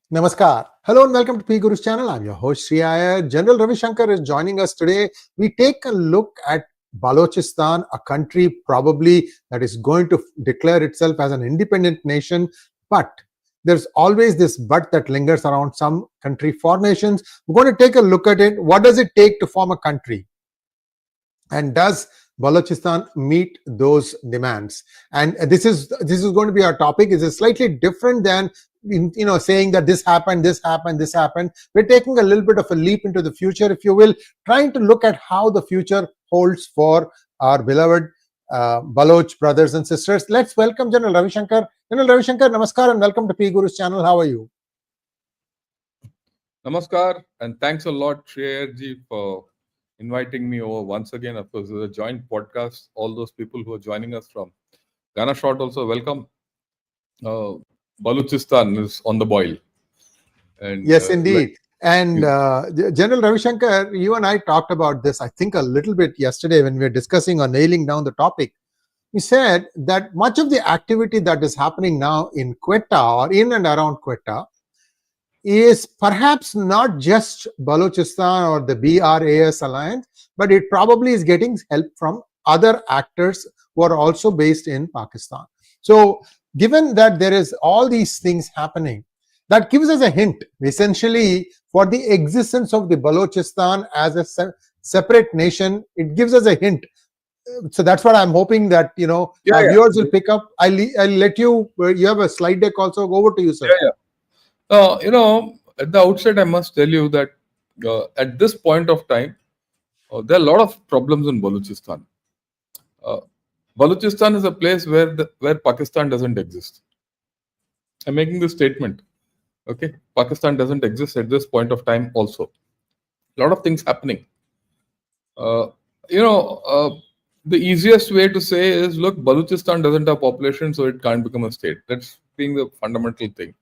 Namaskar. Hello and welcome to P Guru's channel. I'm your host Sree. Iyer. General Ravi Shankar is joining us today. We take a look at Balochistan, a country probably that is going to declare itself as an independent nation, but there's always this but that lingers around some country for nations. We're going to take a look at it. What does it take to form a country? And does Balochistan meet those demands? And this is going to be our topic. It's slightly different than saying that this happened, this happened, this happened. We're taking a little bit of a leap into the future, if you will, trying to look at how the future holds for our beloved Baloch brothers and sisters. Let's welcome General Ravi Shankar. General Ravi Shankar, namaskar and welcome to P Guru's channel. How are you? Namaskar and thanks a lot, Shreyarji, for inviting me over once again. Of course, it's a joint podcast. All those people who are joining us from Ghana Short also welcome. Baluchistan is on the boil. And yes, indeed. General Ravi Shankar, you and I talked about this, I think, a little bit yesterday when we were discussing or nailing down the topic. We said that much of the activity that is happening now in Quetta or in and around Quetta is perhaps not just Balochistan or the BRAS alliance, but it probably is getting help from other actors who are also based in Pakistan. So, given that there is all these things happening, that gives us a hint, essentially, for the existence of the Balochistan as a separate nation. It gives us a hint. So that's what I'm hoping that our viewers will pick up. I'll let you. You have a slide deck also. Over to you, sir. At the outset, I must tell you that at this point of time, there are a lot of problems in Balochistan. Balochistan is a place where Pakistan doesn't exist. I'm making this statement. Okay, Pakistan doesn't exist at this point of time. Also, a lot of things happening. The easiest way to say is, look, Balochistan doesn't have population, so it can't become a state. That's being the fundamental thing.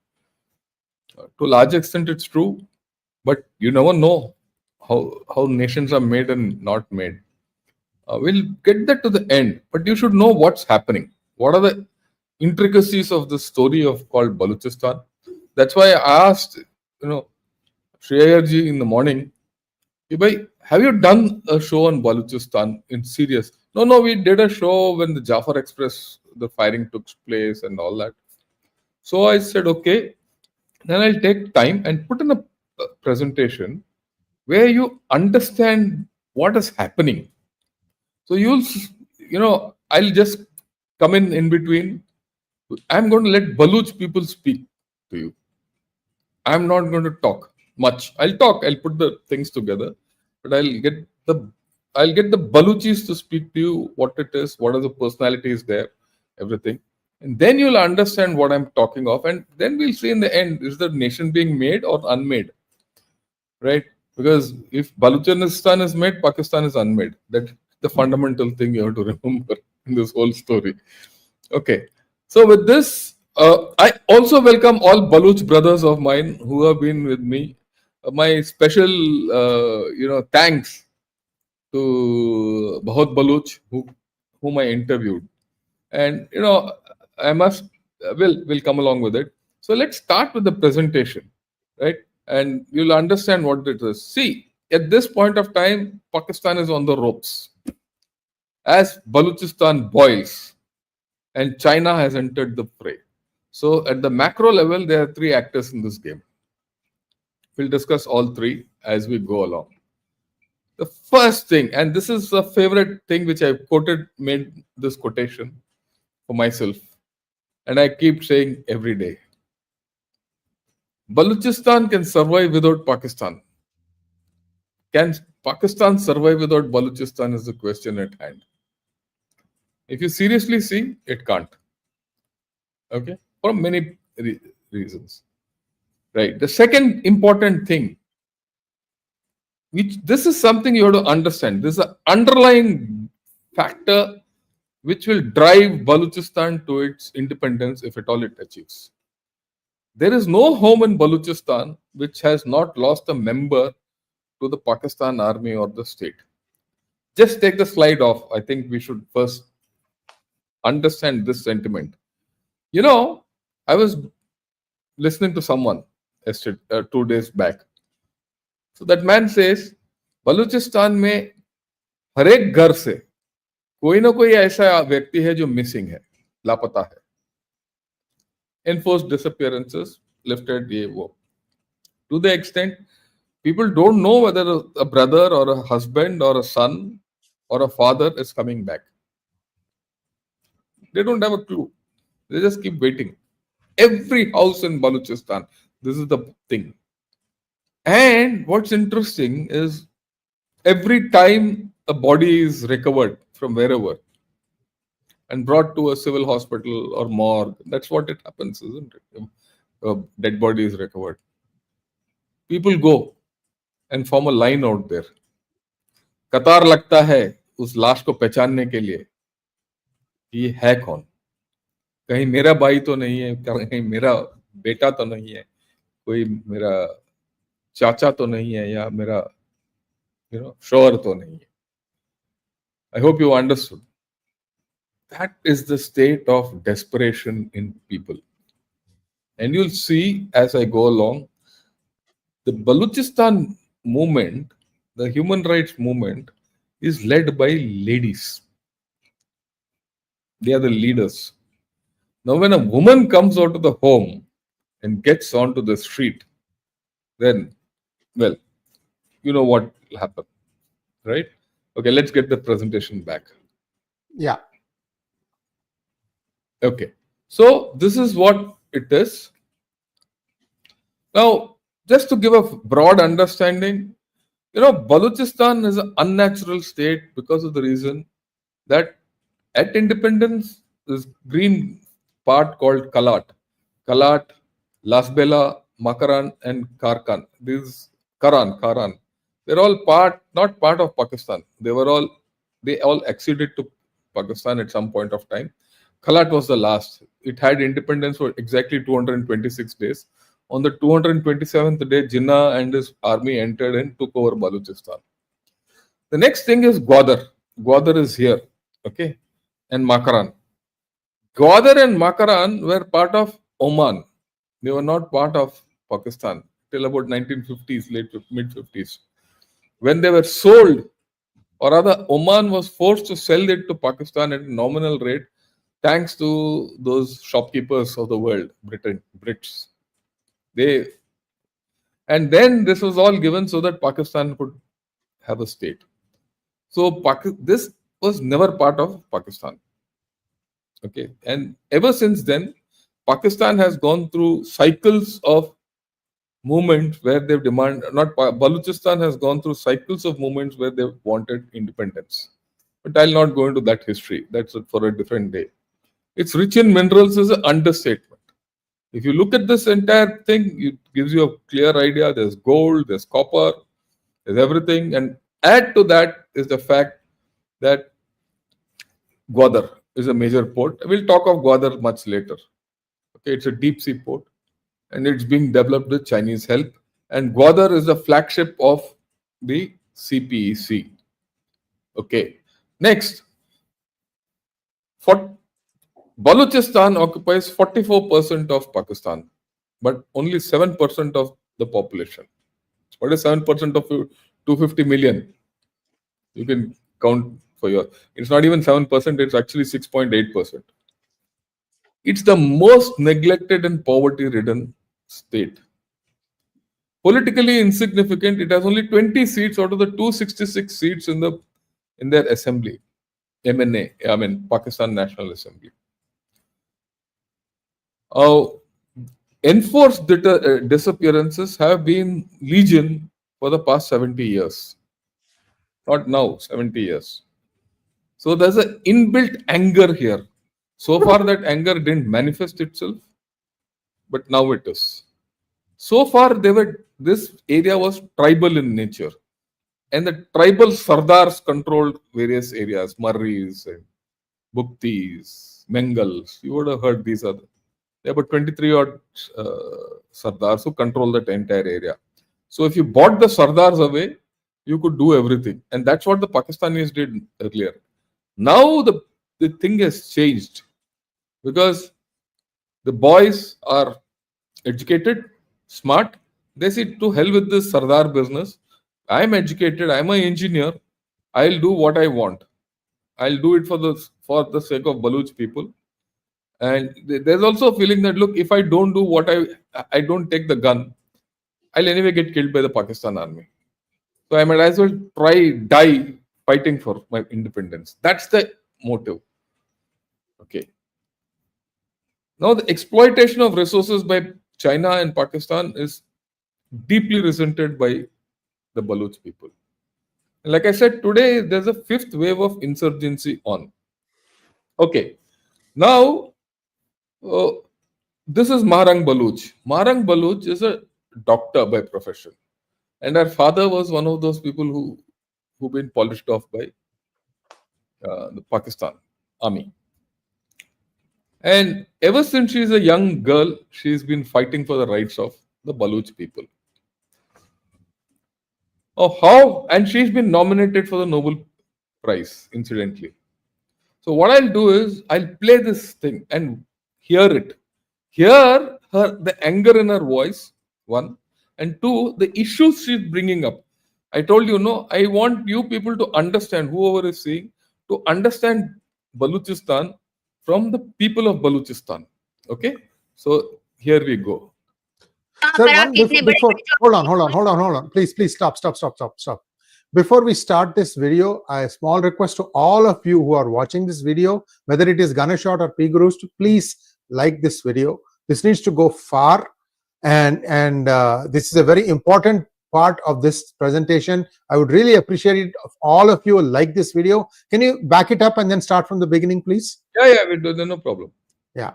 To a large extent, it's true, but you never know how nations are made and not made. We'll get that to the end, but you should know what's happening. What are the intricacies of the story called Balochistan? That's why I asked, Shreyarji in the morning, have you done a show on Balochistan in serious? No, we did a show when the Jafar Express, the firing took place and all that. So I said, okay, then I'll take time and put in a presentation where you understand what is happening. So I'll just come in between. I'm going to let Baluch people speak to you. I'm not going to talk much. I'll put the things together, but I'll get the Baluchis to speak to you what it is, what are the personalities there, everything. And then you'll understand what I'm talking of. And then we'll see in the end, is the nation being made or unmade? Right? Because if Balochistan is made, Pakistan is unmade. That's the fundamental thing you have to remember in this whole story. Okay. So with this, I also welcome all Baluch brothers of mine who have been with me. My special, thanks to Bahut Baluch, whom I interviewed. And, I will come along with it. So let's start with the presentation, right? And you'll understand what it is. See, at this point of time, Pakistan is on the ropes. As Balochistan boils and China has entered the fray. So at the macro level, there are three actors in this game. We'll discuss all three as we go along. The first thing, and this is a favorite thing which I've made this quotation for myself. And I keep saying every day. Balochistan can survive without Pakistan. Can Pakistan survive without Balochistan is the question at hand. If you seriously see, it can't. Okay? For many reasons. Right. The second important thing, this is something you have to understand. This is an underlying factor which will drive Balochistan to its independence if at all it achieves. There is no home in Balochistan which has not lost a member to the Pakistan army or the state. Just take the slide off. I think we should first understand this sentiment. I was listening to someone yesterday, 2 days back. So that man says, Balochistan में हर एक घर से कोई ना कोई ऐसा व्यक्ति है जो मिसिंग है, लापता है. Enforced disappearances, lifted ये वो. To the extent people don't know whether a brother or a husband or a son or a father is coming back. They don't have a clue. They just keep waiting. Every house in Baluchistan, this is the thing. And what's interesting is every time a body is recovered from wherever and brought to a civil hospital or morgue, that's what it happens, isn't it? A dead body is recovered. People go and form a line out there. कतार लगता है उस लाश को पहचानने के लिए ये है कौन. कहीं मेरा भाई तो नहीं है, कहीं मेरा बेटा तो नहीं है, कोई मेरा चाचा तो नहीं है, या मेरा शोहर तो नहीं है. I hope you understood. That is the state of desperation in people. And you'll see as I go along, the Baluchistan movement, the human rights movement, is led by ladies. They are the leaders. Now, when a woman comes out of the home and gets onto the street, then, well, you know what will happen, right? Okay, let's get the presentation back. Yeah. Okay, so this is what it is. Now, just to give a broad understanding, Balochistan is an unnatural state because of the reason that at independence, this green part called Kalat, Lasbela, Makaran, and Karkan. These Karan. They're all not part of Pakistan. They all acceded to Pakistan at some point of time. Kalat was the last. It had independence for exactly 226 days. On the 227th day, Jinnah and his army entered and took over Balochistan. The next thing is Gwadar. Gwadar is here, okay, and Makaran. Gwadar and Makaran were part of Oman. They were not part of Pakistan till about 1950s, mid 50s. When they were sold, or rather, Oman was forced to sell it to Pakistan at a nominal rate, thanks to those shopkeepers of the world, Brits. And then this was all given so that Pakistan could have a state. So this was never part of Pakistan. Okay, and ever since then, Pakistan has gone through cycles of movements where they've Balochistan has gone through cycles of movements where they've wanted independence. But I'll not go into that history. That's for a different day. It's rich in minerals is an understatement. If you look at this entire thing, it gives you a clear idea. There's gold, there's copper, there's everything. And add to that is the fact that Gwadar is a major port. We'll talk of Gwadar much later. Okay, it's a deep sea port and it's being developed with Chinese help. And Gwadar is the flagship of the CPEC. Okay, next. Balochistan occupies 44% of Pakistan, but only 7% of the population. What is 7% of 250 million? You can count for it's not even 7%, it's actually 6.8%. It's the most neglected and poverty-ridden state. Politically insignificant, it has only 20 seats out of the 266 seats in their assembly, MNA, Pakistan National Assembly. Enforced disappearances have been legion for the past 70 years. Not now, 70 years. So there's an inbuilt anger here. So far that anger didn't manifest itself, but now it is. So far this area was tribal in nature. And the tribal Sardars controlled various areas, Marris, and Buktis, Mengals. You would have heard these other. There were 23 odd Sardars who control that entire area. So if you bought the Sardars away, you could do everything. And that's what the Pakistanis did earlier. Now the thing has changed because the boys are educated, smart. They say, to hell with this Sardar business. I'm educated. I'm an engineer. I'll do what I want. I'll do it for the sake of Baluch people. And there's also a feeling that, look, if I don't do what I don't take the gun, I'll anyway get killed by the Pakistan army. So I might as well die fighting for my independence. That's the motive. Okay. Now the exploitation of resources by China and Pakistan is deeply resented by the Baluch people. And like I said, today there's a fifth wave of insurgency on. Okay. Now, this is Maharang Baluch. Maharang Baluch is a doctor by profession. And her father was one of those people who've been polished off by the Pakistan army. And ever since she's a young girl, she's been fighting for the rights of the Baluch people. Oh, how? And she's been nominated for the Nobel Prize, incidentally. So what I'll do is I'll play this thing and hear it. Hear the anger in her voice, one, and two, the issues she's bringing up. I told you, no, I want you people to understand, whoever is seeing, to understand Balochistan from the people of Balochistan. Okay? So here we go. Sir, hold on. Please, stop. Before we start this video, a small request to all of you who are watching this video, whether it is Ganeshot or P. Gurus, to please like this video. This needs to go far, and this is a very important part of this presentation. I would really appreciate it if all of you like this video. Can you back it up and then start from the beginning, please? Yeah, we do. No problem. Yeah.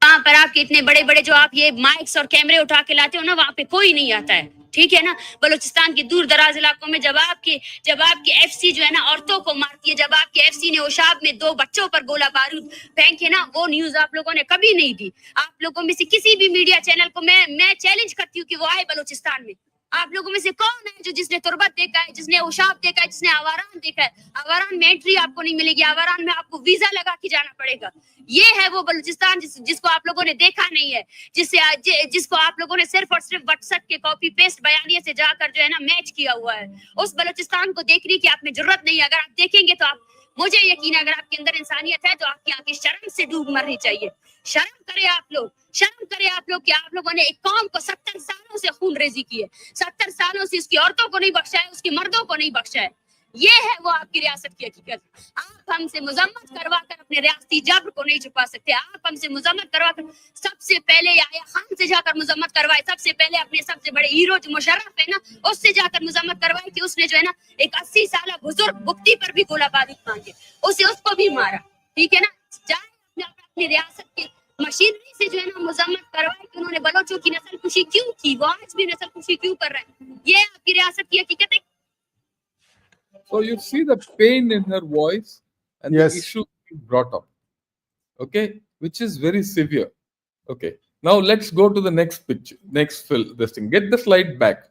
वहां पर आपके इतने बड़े बड़े जो आप ये mics और कैमरे उठा के लाते हो ना, वहां पे कोई नहीं आता है, ठीक है ना। बलूचिस्तान के दूर दराज इलाकों में जब आपकी एफसी जो है ना औरतों को मारती है, जब आपकी एफसी ने ओशाब में 2 बच्चों पर गोला बारूद फेंके ना, वो न्यूज आप लोगों ने कभी नहीं दी। आप लोगों में से किसी भी मीडिया चैनल को मैं चैलेंज करती हूँ कि वो आए बलूचिस्तान में। आप लोगों में से कौन है जो जिसने तुरबत देखा है, जिसने ओशाब देखा है, जिसने आवारान देखा है? आवारान में एंट्री आपको नहीं मिलेगी, आवारान में आपको वीजा लगा के जाना पड़ेगा। ये है वो बलूचिस्तान जिसको आप लोगों ने देखा नहीं है, जिसको आप लोगों ने सिर्फ और सिर्फ व्हाट्सएप के कॉपी पेस्ट बयानिए से जाकर जो है ना मैच किया हुआ है। उस बलूचिस्तान को देखने की आप में जरूरत नहीं है। अगर आप देखेंगे तो मुझे यकीन है, अगर आपके अंदर इंसानियत है तो आपकी आंखें शर्म से डूब मरनी चाहिए। शर्म करें आप लोग कि आप लोगों ने एक कौम को 70 सालों से खून रेजी की है, 70 सालों से उसकी औरतों को नहीं बख्शा है, उसके मर्दों को नहीं बख्शा है। ये है वो आपकी रियासत की हकीकत। आप हमसे मुजम्मत करवाकर अपने रियासती जब्र को नहीं छुपा सकते। आप हमसे मुजम्मत करवाकर सबसे पहले आया खान से जाकर मुजम्मत करवाए, सबसे पहले अपने सबसे बड़े हीरो जो मुशर्रफ है ना, उससे जाकर मुजम्मत करवाए कि उसने जो है ना एक 80 साल बुजुर्ग बुक्ति पर भी गोला बारूद मांगे, उसको भी मारा, ठीक है ना। चाहे अपनी रियासत की मशीनरी से जो है ना मुजम्मत करवाए कि उन्होंने बलोचों की नस्ल कुशी क्यों की, वो आज भी नस्ल कुशी क्यों कर रहे हैं। ये आपकी रियासत की हकीकत है। So you see the pain in her voice and yes. the issue brought up, okay, which is very severe. Okay, now let's go to the next picture, this thing. Get the slide back.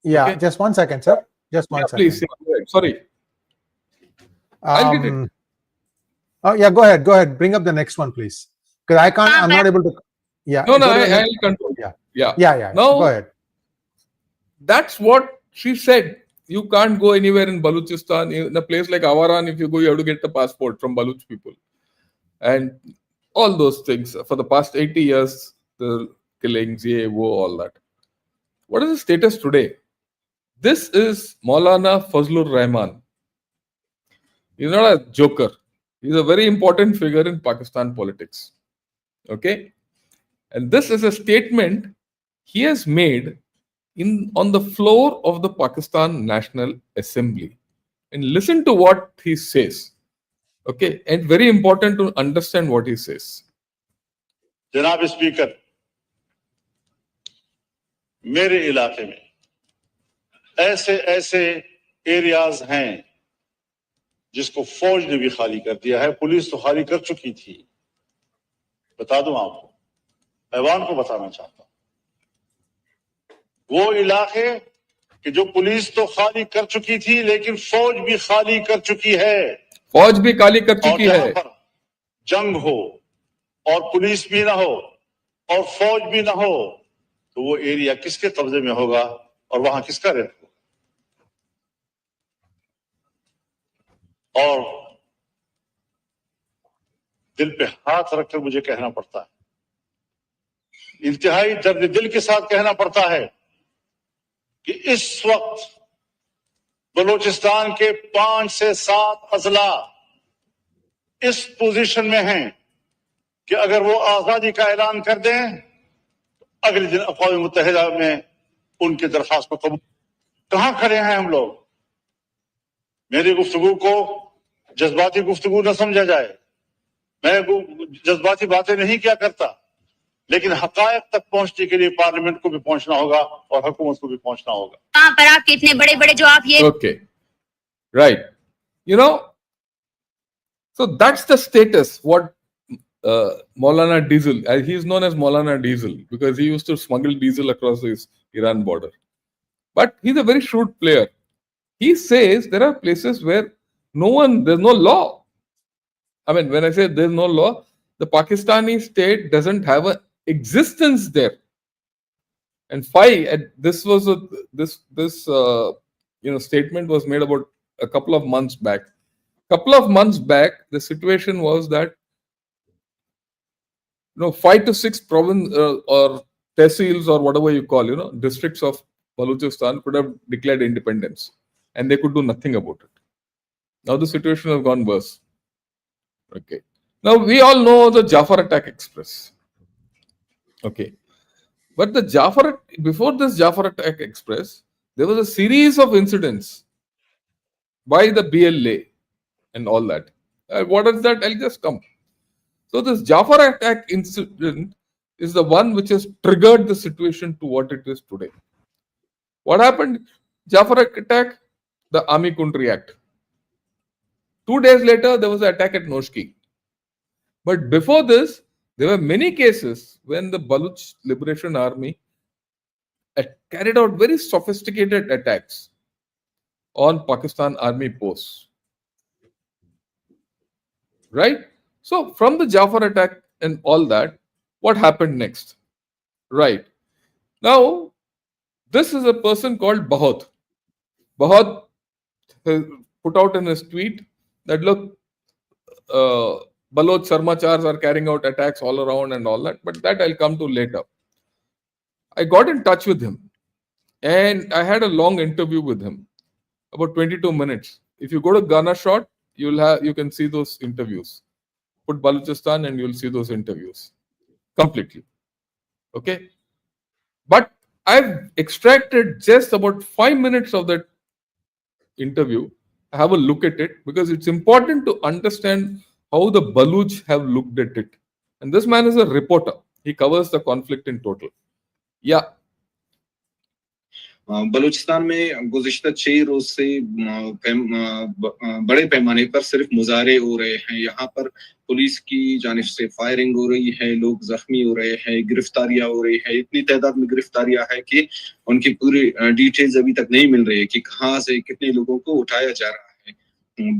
Yeah, okay? Just 1 second, sir. Just one second. Please, sorry. I'll get it. Oh yeah, go ahead. Bring up the next one, please. Because I'm not able to. Yeah. No, I'll control. Yeah. Now, go ahead. That's what she said. You can't go anywhere in Balochistan. In a place like Avaran, if you go, you have to get a passport from Baluch people. And all those things. For the past 80 years, the killings, all that. What is the status today? This is Maulana Fazlur Rahman. He's not a joker. He's a very important figure in Pakistan politics. Okay? And this is a statement he has made on the floor of the Pakistan National Assembly. And listen to what he says. Okay? And very important to understand what he says. जनाब speaker, मेरे इलाके में ऐसे areas हैं जिसको फौज ने भी खाली कर दिया है, पुलिस तो खाली कर चुकी थी। बता दूं आपको, ऐवान को बताना चाहता हूं, वो इलाके कि जो पुलिस तो खाली कर चुकी थी लेकिन फौज भी खाली कर चुकी है। फौज भी खाली कर चुकी है। जंग हो और पुलिस भी ना हो, اور فوج بھی نہ ہو تو وہ ایریا کس کے قبضے میں ہوگا اور وہاں کس کا ریٹ ہوگا. اور دل پہ ہاتھ رکھ کر مجھے کہنا پڑتا ہے, انتہائی درد دل کے ساتھ کہنا پڑتا ہے کہ اس وقت بلوچستان کے 5 سے 7 اضلاع اس پوزیشن میں ہیں کہ اگر وہ آزادی کا اعلان کر دیں تو اگلے دن اقوام متحدہ میں ان کی درخواست کو قبول. کہاں کھڑے ہیں ہم لوگ؟ میری گفتگو کو جذباتی گفتگو نہ سمجھا جائے, میں جذباتی باتیں نہیں کیا کرتا, لیکن حقائق تک پہنچنے کے لیے پارلیمنٹ کو بھی پہنچنا ہوگا اور حکومت کو بھی پہنچنا ہوگا. وہاں پر آپ کے اتنے بڑے بڑے جو آپ یہ Okay, right. You know, so that's the status. What Maulana Diesel, he is known as Maulana Diesel because he used to smuggle diesel across the Iran border. But he's a very shrewd player. He says there are places where there's no law. I mean, when I say there's no law, the Pakistani state doesn't have an existence there. And this statement was made about a couple of months back. The situation was that 5 to 6 province or tehsils or whatever you call, districts of Baluchistan could have declared independence, and they could do nothing about it. Now the situation has gone worse. Okay. Now we all know the Jafar Attack Express. Okay. But before this Jafar Attack Express, there was a series of incidents by the BLA and all that. What is that? I'll just come. So this Jafar Attack incident is the one which has triggered the situation to what it is today. What happened? Jafar Attack, the army couldn't react. 2 days later, there was an attack at Noshki. But before this, there were many cases when the Baluch Liberation Army carried out very sophisticated attacks on Pakistan army posts. Right? So from the Jafar attack and all that, what happened next? Right. Now, this is a person called Bahut. Bahut put out in his tweet that, look, Baloch Sarmachars are carrying out attacks all around and all that, but that I'll come to later. I got in touch with him and I had a long interview with him, about 22 minutes. If you go to Ghana Shot, you can see those interviews. Put Balochistan and you'll see those interviews completely. Okay. But I've extracted just about 5 minutes of that interview. Have a look at it because it's important to understand how the Baluch have looked at it. And this man is a reporter. He covers the conflict in total. Yeah. Balochistan میں گزشتہ 6 روز سے بڑے پیمانے پر صرف مظاہرے ہو رہے ہیں. یہاں پر پولیس کی جانب سے فائرنگ ہو رہی ہے, لوگ زخمی ہو رہے ہیں, گرفتاریاں ہو رہی ہیں. اتنی تعداد میں گرفتاریاں ہیں کہ ان کی پوری ڈیٹیلز ابھی تک نہیں مل رہی ہے کہ کہاں سے کتنے لوگوں کو اٹھایا جا رہا ہے.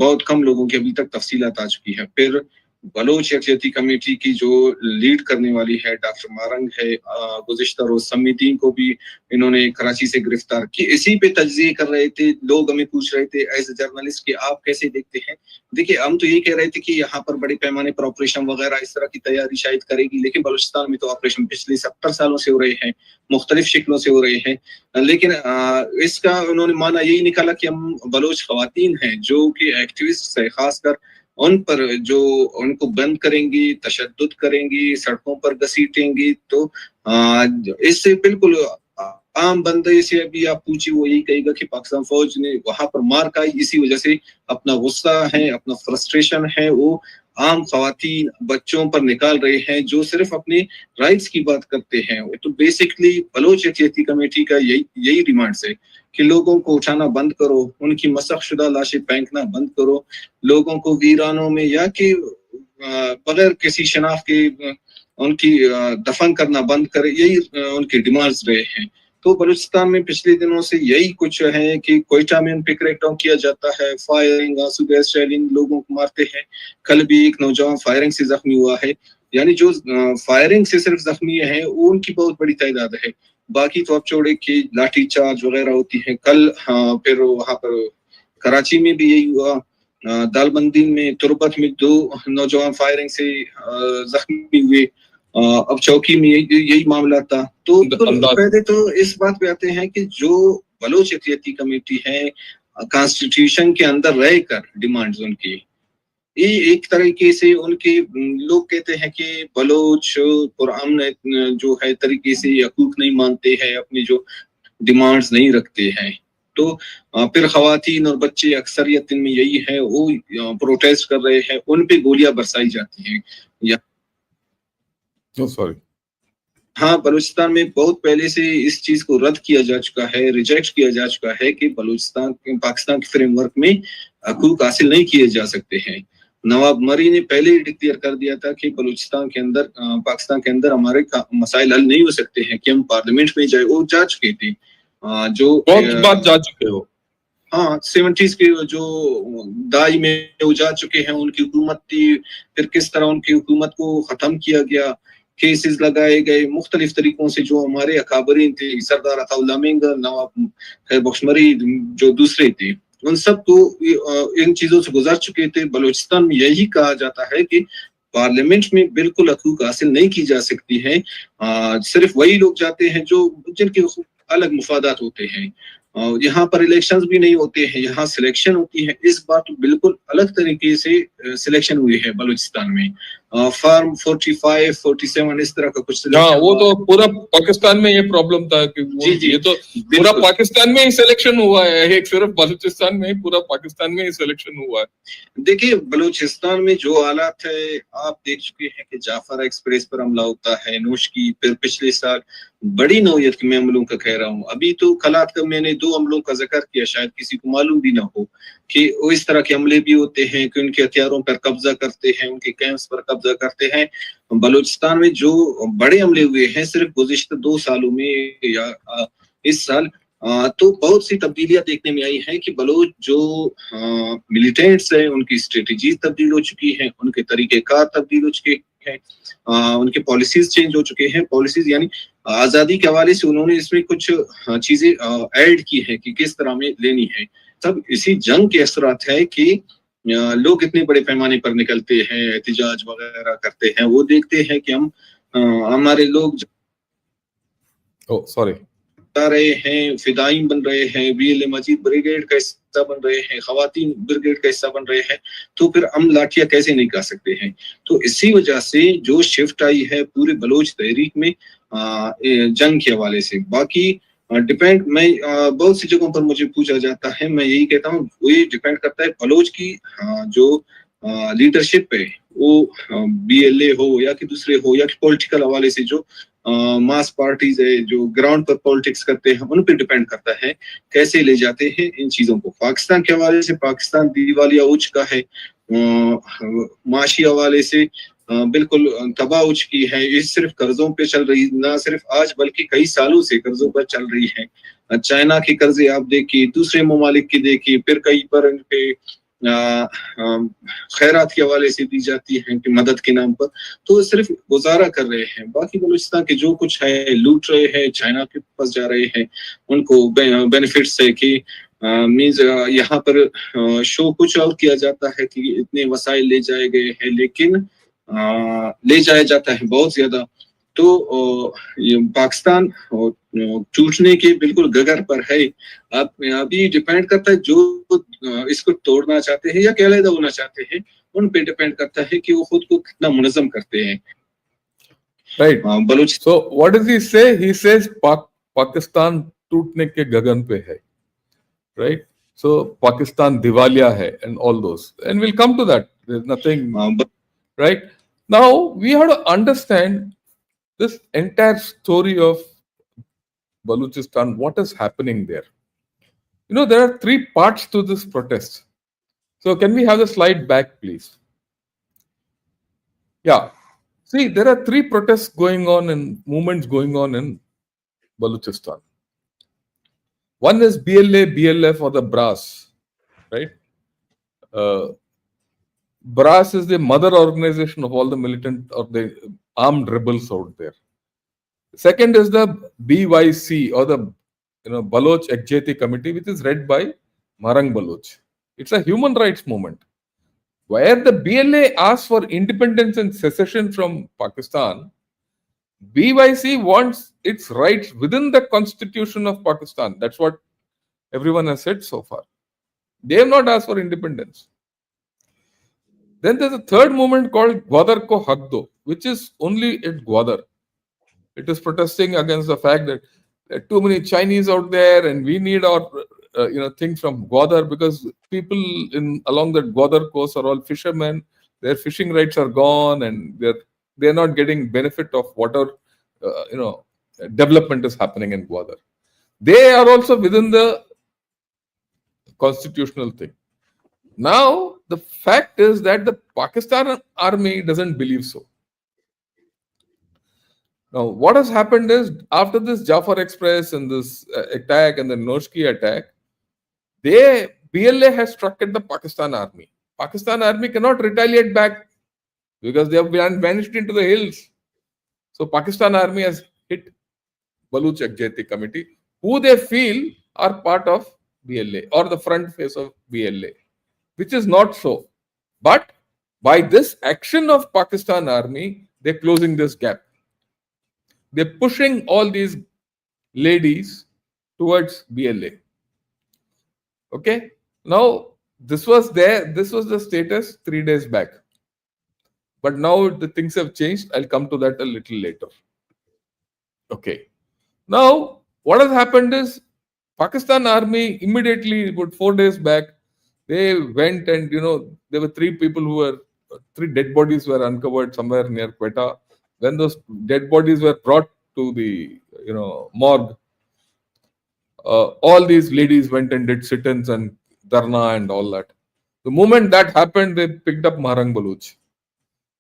بہت کم لوگوں کی ابھی تک تفصیلات آ چکی ہیں. پھر بلوچ یکجہتی کمیٹی کی جو لیڈ کرنے والی ہے ڈاکٹر مارنگ ہے, گزشتہ روز سمیتی کو بھی انہوں نے کراچی سے گرفتار کی. اسی پہ تجزیے کر رہے تھے. لوگ ہمیں پوچھ رہے تھے ایز اے جرنلسٹ کہ آپ کیسے دیکھتے ہیں. دیکھیے, ہم تو یہ کہہ رہے تھے کہ یہاں پر بڑے پیمانے پر آپریشن وغیرہ اس طرح کی تیاری شاید کرے گی, لیکن بلوچستان میں تو آپریشن پچھلے 70 سالوں سے ہو رہے ہیں, مختلف شکلوں سے ہو رہے ہیں. لیکن اس کا انہوں نے معنی یہی نکالا کہ ہم بلوچ خواتین ہیں جو کہ ایکٹیوسٹ ہے, خاص کر ان پر جو ان کو بند کریں گی, تشدد کریں گی, سڑکوں پر گھسیٹیں گی, تو اس سے بالکل عام بندے سے ابھی آپ پوچھیے وہ یہی کہے گا کہ پاکستان فوج نے وہاں پر مار کھائی, اسی وجہ سے اپنا غصہ ہے, اپنا فرسٹریشن ہے وہ عام خواتین بچوں پر نکال رہے ہیں جو صرف اپنے رائٹس کی بات کرتے ہیں. تو بیسکلی بلوچ یکجہتی کمیٹی کا یہی ڈیمانڈس ہے کہ لوگوں کو اٹھانا بند کرو, ان کی مسخ شدہ لاشیں پھینکنا بند کرو, لوگوں کو ویرانوں میں یا کہ بغیر کسی شناخت کے ان کی دفن کرنا بند کرے. یہی ان کی ڈیمانڈز رہے ہیں. تو بلوچستان میں پچھلے دنوں سے یہی کچھ ہے کہ کوئٹہ میں ان پہ کریک ڈاؤن کیا جاتا ہے, فائرنگ, آنسو گیس شیلنگ, لوگوں کو مارتے ہیں. کل بھی ایک نوجوان فائرنگ سے زخمی ہوا ہے. یعنی جو فائرنگ سے صرف زخمی ہیں وہ ان کی بہت بڑی تعداد ہے. باقی تو آپ چھوڑے کہ لاٹھی چارج وغیرہ ہوتی ہیں. کل پھر وہاں پر کراچی میں بھی یہی ہوا, دال بندی میں تربت میں 2 نوجوان فائرنگ سے زخمی ہوئے. اب چوکی میں یہی معاملہ تھا. تو پہلے تو اس بات پہ آتے ہیں کہ جو بلوچ اقلیتی کمیٹی ہے کانسٹیٹیوشن کے اندر رہ کر ڈیمانڈز ان کی, یہ ایک طریقے سے ان کے لوگ کہتے ہیں کہ بلوچ پرامن جو ہے طریقے سے حقوق نہیں مانتے ہیں, اپنی جو ڈیمانڈز نہیں رکھتے ہیں. تو پھر خواتین اور بچے اکثریت ان میں یہی ہے, وہ پروٹیسٹ کر رہے ہیں, ان پہ گولیاں برسائی جاتی ہیں. ہاں, بلوچستان میں بہت پہلے سے اس چیز کو رد کیا جا چکا ہے, ریجیکٹ کیا جا چکا ہے کہ بلوچستان پاکستان کے فریم ورک میں حقوق حاصل نہیں کیے جا سکتے ہیں. نواب مری نے پہلے ہی ڈکلیئر کر دیا تھا کہ بلوچستان کے اندر پاکستان کے اندر ہمارے مسائل حل نہیں ہو سکتے ہیں, کہ ہم پارلیمنٹ میں جائے. وہ جا چکے تھے, جو بہت بات جا چکے ہو. ہاں 70s کے جو دائی میں وہ جا چکے ہیں. ان کی حکومت تھی, پھر کس طرح ان کی حکومت کو ختم کیا گیا, کیسز لگائے گئے مختلف طریقوں سے. جو ہمارے اکابرین تھے, سردار اکار منگل, نواب خیر بخش مری, جو دوسرے تھے, ان سب کو ان چیزوں سے گزر چکے تھے. بلوچستان میں یہی کہا جاتا ہے کہ پارلیمنٹ میں بالکل حقوق حاصل نہیں کی جا سکتی ہے. صرف وہی لوگ جاتے ہیں جو جن کے الگ مفادات ہوتے ہیں. یہاں پر الیکشنز بھی نہیں ہوتے ہیں, یہاں سلیکشن ہوتی ہے. اس بار تو بالکل الگ طریقے سے سلیکشن ہوئی ہے بلوچستان میں. فارم 45 47 اس طرح کا کچھ. ہاں, وہ تو پورا پاکستان میں یہ پرابلم تھا کہ یہ تو پورا پاکستان میں ہی سلیکشن ہوا ہے, ایک صرف بلوچستان میں ہی, پورا پاکستان میں ہی سلیکشن ہوا ہے. دیکھیے بلوچستان میں جو حالات ہے آپ دیکھ چکے ہیں کہ جعفر ایکسپریس پر حملہ ہوتا ہے, نوش کی, پھر پچھلے سال بڑی نوعیت کے میں عملوں کا کہہ رہا ہوں. ابھی تو کلات کا میں نے 2 عملوں کا ذکر کیا, شاید کسی کو معلوم بھی نہ ہو کہ وہ اس طرح کے عملے بھی ہوتے ہیں کہ ان کے ہتھیاروں پر قبضہ کرتے ہیں, ان کے کیمپس پر قبضہ کرتے ہیں. بلوچستان میں جو بڑے عملے ہوئے ہیں صرف گزشتہ 2 سالوں میں یا اس سال, تو بہت سی تبدیلیاں دیکھنے میں آئی ہیں کہ بلوچ جو ملیٹنٹس ہیں ان کی اسٹریٹجیز تبدیل ہو چکی ہیں, ان کے طریقہ کار تبدیل ہو چکے ہیں, ان کے پالیسیز چینج ہو چکے ہیں. پالیسیز یعنی آزادی کے حوالے سے انہوں نے اس میں کچھ چیزیں ایڈ کی ہیں کہ کس طرح میں لینی ہے. سب اسی جنگ کے اثرات ہے کہ لوگ اتنے بڑے پیمانے پر نکلتے ہیں, احتجاج وغیرہ کرتے ہیں. وہ دیکھتے ہیں کہ ہمارے لوگ رہے ہیں, فدائین بن رہے ہیں, V L A Majeed brigade کا حصہ بن رہے ہیں, خواتین بریگیڈ کا حصہ بن رہے ہیں, تو پھر ہم لاٹھیاں کیسے نہیں کر سکتے ہیں. تو اسی وجہ سے جو شفٹ آئی ہے پورے بلوچ تحریک میں جنگ کے حوالے سے. باقی ڈیپینڈ, میں بہت سی جگہوں پر مجھے پوچھا جاتا ہے, میں یہی کہتا ہوں وہ یہ ڈیپینڈ کرتا ہے بلوچ کی جو لیڈرشپ ہے, وہ بی ایل اے ہو یا کہ دوسرے ہو, یا کہ پولیٹیکل حوالے سے جو ماس پارٹیز ہے جو گراؤنڈ پر پالیٹکس کرتے ہیں, ان پہ ڈیپینڈ کرتا ہے کیسے لے جاتے ہیں ان چیزوں کو. پاکستان کے حوالے سے پاکستان دیوالیہ ہو چکا ہے, معاشی حوالے سے بالکل تباہ ہو چکی ہے. یہ صرف قرضوں پہ چل رہی, نہ صرف آج بلکہ کئی سالوں سے قرضوں پر چل رہی ہے. چائنا کے قرضے آپ دیکھیے, دوسرے ممالک کی دیکھیے, پھر کئی پر ان پہ خیرات کے حوالے سے دی جاتی ہیں کہ مدد کے نام پر. تو صرف گزارا کر رہے ہیں. باقی بلوچستان کے جو کچھ ہے لوٹ رہے ہیں, چائنا کے پاس جا رہے ہیں, ان کو بینیفٹس ہے کہ مینز یہاں پر شو کچھ اور کیا جاتا ہے کہ اتنے وسائل لے جائے گئے ہیں, لیکن لے جایا جاتا ہے بہت زیادہ. تو پاکستان ٹوٹنے کے بالکل گگر پر ہے. ابھی ڈیپینڈ کرتا ہے جو اس کو توڑنا چاہتے ہیں یا کہ علیحدہ ہونا چاہتے ہیں, ان پہ ڈیپینڈ کرتا ہے کہ وہ خود کو کتنا منظم کرتے ہیں. Right. So what does he say? He says Pakistan ٹوٹنے کے گگن پہ ہے. Right. So Pakistan دیوالیہ ہے and all those. And we'll come to that. There's nothing. Right. Now we have to understand this entire story of Baluchistan. What is happening there? You know, there are 3 parts to this protest. So can we have the slide back, please? Yeah. See, there are 3 protests going on and movements going on in Baluchistan. One is BLA, BLF or the brass, right? BRAS is the mother organization of all the militant or the armed rebels out there. Second is the BYC or the Baloch Ekjeti Committee, which is led by Marang Baloch. It's a human rights movement. Where the BLA asks for independence and secession from Pakistan, BYC wants its rights within the constitution of Pakistan. That's what everyone has said so far. They have not asked for independence. Then there's a third movement called Gwadar Ko Hak, which is only at Gwadar. It is protesting against the fact that there are too many Chinese out there, and we need our things from Gwadar, because people along that Gwadar coast are all fishermen. Their fishing rights are gone, and they're not getting benefit of water. Development is happening in Gwadar. They are also within the constitutional thing. Now, the fact is that the Pakistan army doesn't believe so. Now, what has happened is, after this Jafar Express and this attack and the Noshki attack, BLA has struck at the Pakistan army. Pakistan army cannot retaliate back because they have vanished into the hills. So, Pakistan army has hit Baluch Ekjeti Committee, who they feel are part of BLA or the front face of BLA, which is not so. But by this action of Pakistan army, they're closing this gap. They're pushing all these ladies towards BLA. Okay. Now, this was the status 3 days back. But now the things have changed. I'll come to that a little later. Okay. Now, what has happened is, Pakistan army immediately, about 4 days back, they went and, there were 3 dead bodies were uncovered somewhere near Quetta. When those dead bodies were brought to the, morgue, all these ladies went and did sit-ins and dharna and all that. The moment that happened, they picked up Marang Baloch.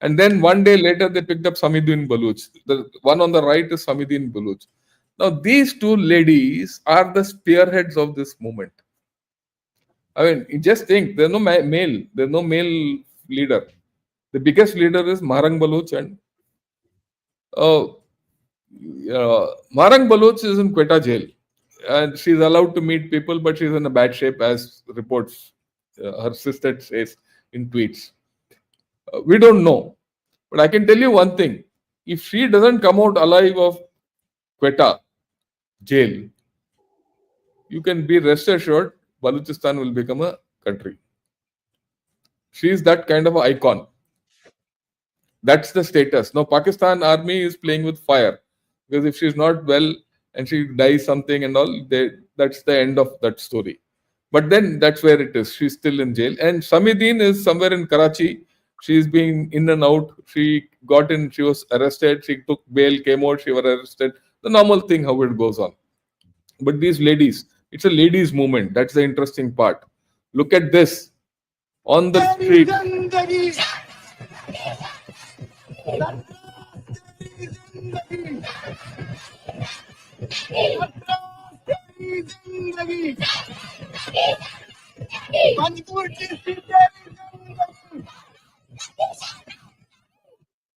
And then 1 day later, they picked up Samidin Baloch. The one on the right is Samidin Baloch. Now, these 2 ladies are the spearheads of this movement. I mean, you just think, there's no male leader. The biggest leader is Marang Baloch, and Marang Baloch is in Quetta jail, and she's allowed to meet people, but she's in a bad shape, as reports her sister says in tweets. We don't know, but I can tell you one thing: if she doesn't come out alive of Quetta jail, you can be rest assured Balochistan will become a country. She is that kind of an icon. That's the status. Now, Pakistan army is playing with fire, because if she's not well and she dies something and all, that's the end of that story. But then that's where it is. She's still in jail. And Samidin is somewhere in Karachi. She's being in and out. She got in, she was arrested, she took bail, came out, she was arrested. The normal thing, how it goes on. But these ladies, it's a ladies' movement. That's the interesting part. Look at this. On the street.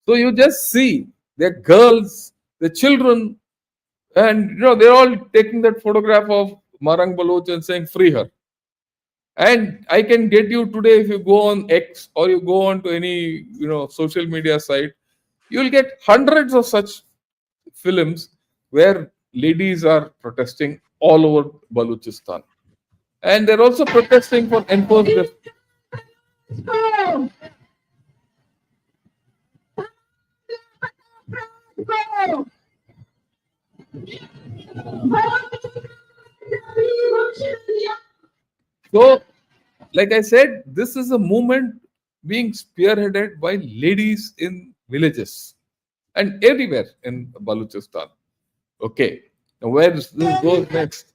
So you just see the girls, the children, and they're all taking that photograph of Marang Baloch and saying, "Free her." And I can get you today, if you go on X or you go on to any social media site, you'll get hundreds of such films where ladies are protesting all over Balochistan. And they're also protesting for enforced. So, like I said, this is a movement being spearheaded by ladies in villages and everywhere in Balochistan. Okay, now where does this go next?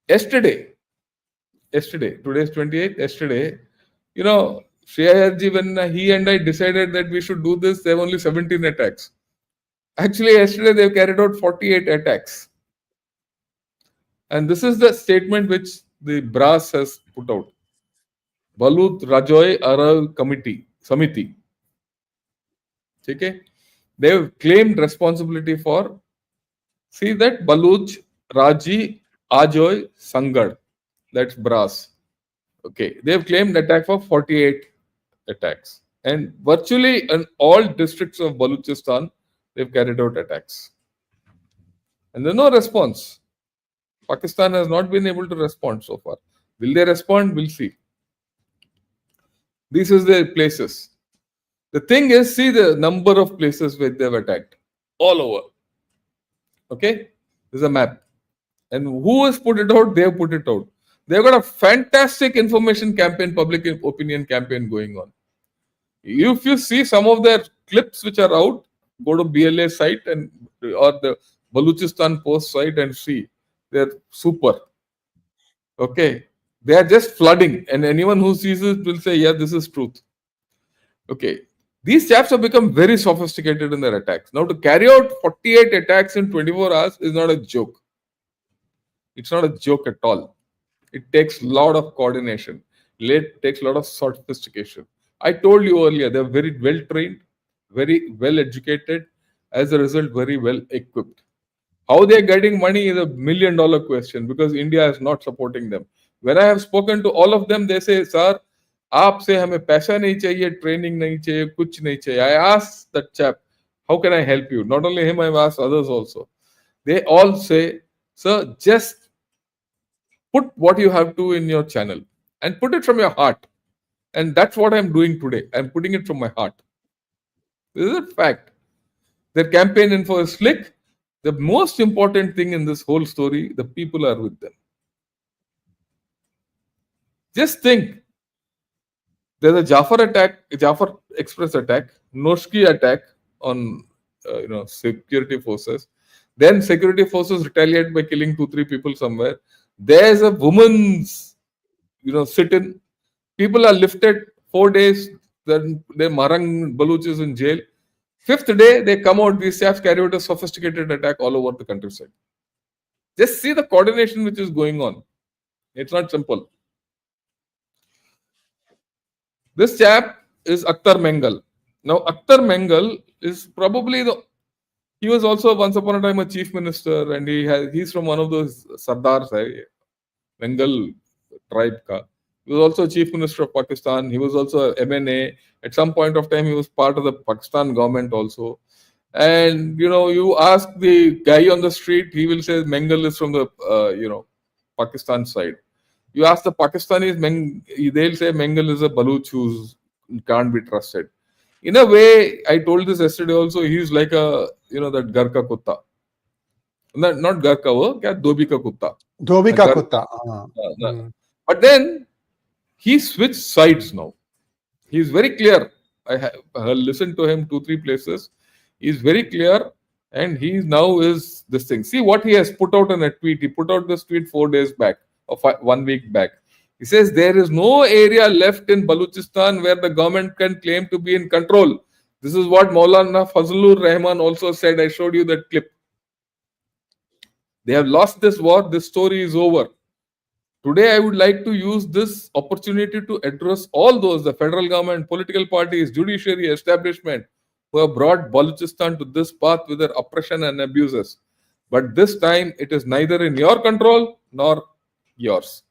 Yesterday, today's 28th, yesterday, Sree, when he and I decided that we should do this, there were only 17 attacks. Actually, yesterday they carried out 48 attacks. And this is the statement which the BRAS has put out. Balut Rajoy Aral Committee Samiti. Okay, they've claimed responsibility for, see that, Baluch Raji Ajoy Sangad. That's brass. Okay, they've claimed attack for 48 attacks, and virtually in all districts of Baluchistan, they've carried out attacks, and there's no response. Pakistan has not been able to respond so far. Will they respond? We'll see. These is the places. The thing is, see the number of places where they've attacked all over. Okay, there's a map, and who has put it out? They have put it out. They've got a fantastic information campaign, public opinion campaign going on. If you see some of their clips which are out, go to BLA site and or the Baluchistan Post site and see. They're super. Okay. They are just flooding, and anyone who sees it will say, yeah, this is truth. Okay. These chaps have become very sophisticated in their attacks. Now, to carry out 48 attacks in 24 hours is not a joke. It's not a joke at all. It takes a lot of coordination. It takes a lot of sophistication. I told you earlier, they're very well trained, very well educated, as a result, very well equipped. How they're getting money is a $1 million question, because India is not supporting them. When I have spoken to all of them, they say, sir, आपसे हमें पैसा नहीं चाहिए, training नहीं चाहिए, कुछ नहीं चाहिए. I asked that chap, how can I help you? Not only him, I've asked others also. They all say, sir, just put what you have to in your channel and put it from your heart. And that's what I'm doing today. I'm putting it from my heart. This is a fact. Their campaign info is slick. The most important thing in this whole story, the people are with them. Just think, there's a Jafar Express attack, Noshki attack on security forces. Then security forces retaliate by killing 2-3 people somewhere. There's a woman's sit-in. People are lifted 4 days. Then their Marang Baluch is in jail. 5th day, they come out. These chaps carry out a sophisticated attack all over the countryside. Just see the coordination which is going on. It's not simple. This chap is Akthar Mengal. Now, Akthar Mengal is probably he was also once upon a time a chief minister, and he's from one of those Sardars, Mangal tribe ka. He was also chief minister of Pakistan. He was also a MNA. At some point of time, he was part of the Pakistan government also. And you ask the guy on the street, he will say Mengal is from the Pakistan side. You ask the Pakistanis, they'll say Mengal is a Baluch who can't be trusted. In a way, I told this yesterday also, he's like that Garka Kutta. Not Garka, Dobi ka Kutta. Dobi ka Kutta. But then, he switched sides now. He's very clear. I have listened to him 2-3 places. He's very clear, and he now is this thing. See what he has put out in a tweet. He put out this tweet 4 days back, or 1 week back. He says, there is no area left in Balochistan where the government can claim to be in control. This is what Maulana Fazlur Rahman also said. I showed you that clip. They have lost this war. This story is over. Today, I would like to use this opportunity to address all those, the federal government, political parties, judiciary, establishment, who have brought Balochistan to this path with their oppression and abuses. But this time, it is neither in your control nor yours.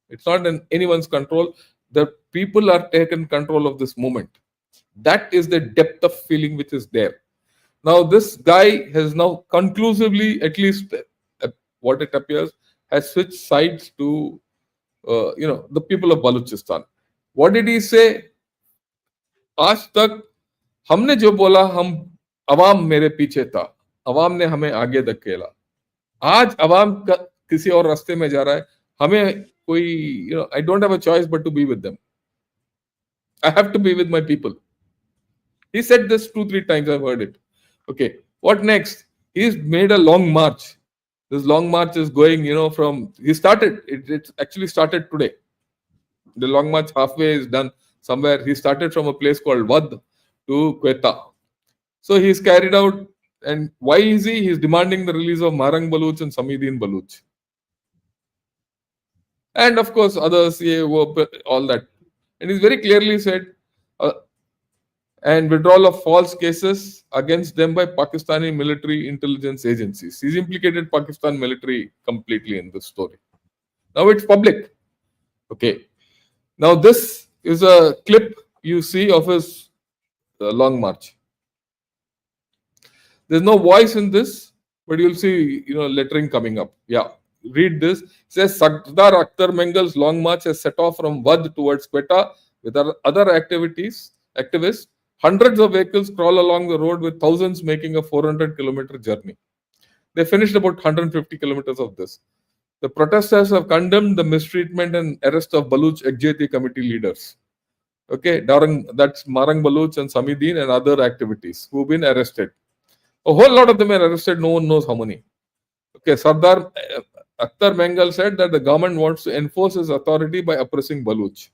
It's not in anyone's control. The people are taken control of this moment. That is the depth of feeling which is there. Now, this guy has now conclusively, at least what it appears, has switched sides to the people of Balochistan. What did he say? आज तक हमने जो बोला, हम अवाम मेरे पीछे था, अवाम ने हमें आगे धकेला. आज अवाम किसी और रास्ते में जा रहा है. हमें कोई I don't have a choice but to be with them. I have to be with my people. He said this 2-3 times. I've heard it. Okay. What next? He's made a long march. This long march is going, from... It actually started today. The long march halfway is done somewhere. He started from a place called Wad to Quetta. So he's carried out... And why is he? He's demanding the release of Marang Baluch and Samidin Baluch. And of course, others, all that. And he's very clearly said, and withdrawal of false cases against them by Pakistani military intelligence agencies. He's implicated Pakistan military completely in this story. Now it's public. Okay. Now this is a clip you see of his long march. There's no voice in this, but you'll see, lettering coming up. Yeah, read this. It says Sardar Akthar Mengal's long march has set off from Vad towards Quetta with other activists. Hundreds of vehicles crawl along the road with thousands making a 400-kilometer journey. They finished about 150 kilometers of this. The protesters have condemned the mistreatment and arrest of Baluch Ekjeti committee leaders. Okay, that's Marang Baluch and Samidin and other activities who've been arrested. A whole lot of them are arrested, no one knows how many. Okay, Sardar Akthar Mengal said that the government wants to enforce its authority by oppressing Baluch.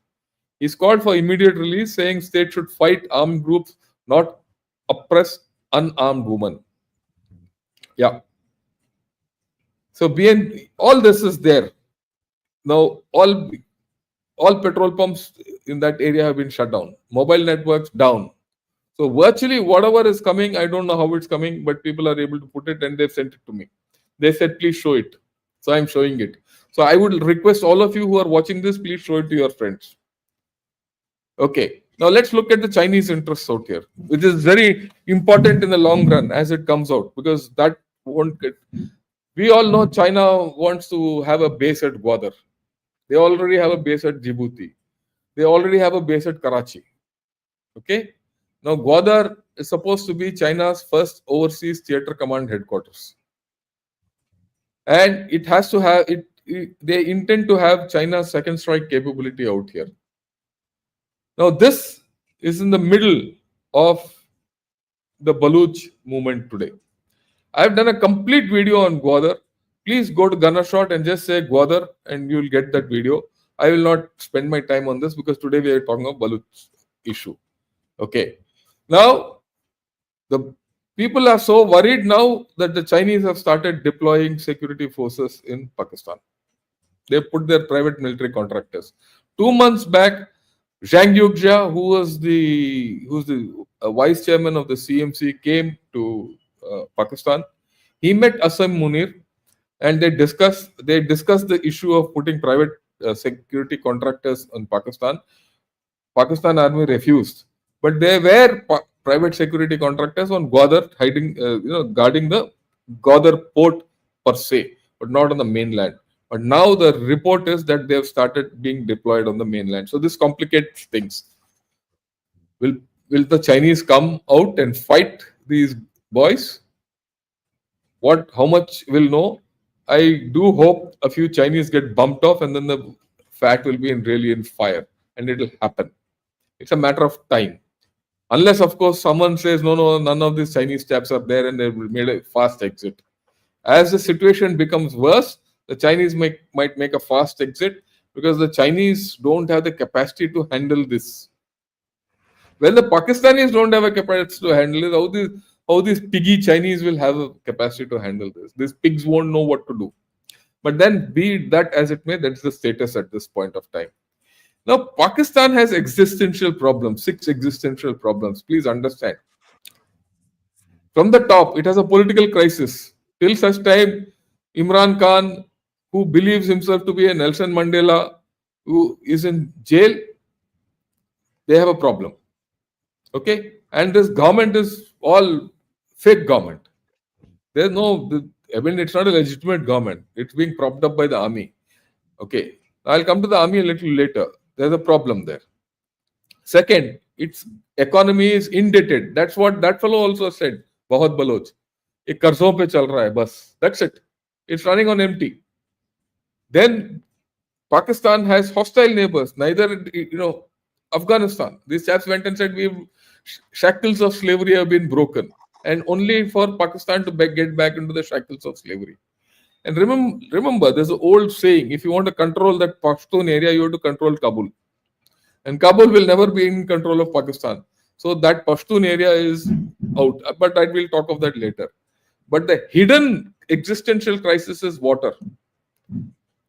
He's called for immediate release, saying state should fight armed groups, not oppress unarmed women. Yeah. So all this is there. Now all petrol pumps in that area have been shut down. Mobile networks down. So virtually whatever is coming, I don't know how it's coming, but people are able to put it and they've sent it to me. They said, please show it. So I'm showing it. So I would request all of you who are watching this, please show it to your friends. Okay. Now let's look at the Chinese interests out here, which is very important in the long run as it comes out, because that won't get... We all know China wants to have a base at Gwadar. They already have a base at Djibouti. They already have a base at Karachi. Okay. Now Gwadar is supposed to be China's first overseas theatre command headquarters. And it has to have it. They intend to have China's second strike capability out here. Now this is in the middle of the Baluch movement today. I've done a complete video on Gwadar. Please go to Gunnershot and just say Gwadar and you'll get that video. I will not spend my time on this because today we are talking about Baluch issue. Okay. Now, the people are so worried now that the Chinese have started deploying security forces in Pakistan. They put their private military contractors. 2 months back, Zhang Yugjia, who's the vice chairman of the CMC, came to Pakistan. He met Asam Munir, and they discussed the issue of putting private security contractors in Pakistan. Pakistan army refused, but there were private security contractors on Gwadar hiding, guarding the Gwadar port per se, but not on the mainland. But now the report is that they have started being deployed on the mainland. So this complicates things. Will the Chinese come out and fight these boys? How much we'll know. I do hope a few Chinese get bumped off and then the fat will be really in fire, and it will happen. It's a matter of time. Unless, of course, someone says, no, none of these Chinese chaps are there and they've made a fast exit. As the situation becomes worse, the Chinese might make a fast exit because the Chinese don't have the capacity to handle this. When the Pakistanis don't have a capacity to handle this, how these piggy Chinese will have a capacity to handle this? These pigs won't know what to do. But then, be that as it may, that's the status at this point of time. Now, Pakistan has existential problems, 6 existential problems. Please understand. From the top, it has a political crisis. Till such time, Imran Khan, who believes himself to be a Nelson Mandela, who is in jail, they have a problem. Okay? And this government is all fake government. There's it's not a legitimate government. It's being propped up by the army. Okay. I'll come to the army a little later. There's a problem there. Second, its economy is indebted. That's what that fellow also said. Bahut Baloch. Ek karzon pe chal raha hai, bas. That's it. It's running on empty. Then Pakistan has hostile neighbors. Neither, Afghanistan. These chaps went and said shackles of slavery have been broken, and only for Pakistan to get back into the shackles of slavery. And remember, there's an old saying: if you want to control that Pashtun area, you have to control Kabul, and Kabul will never be in control of Pakistan. So that Pashtun area is out. But I will talk of that later. But the hidden existential crisis is water.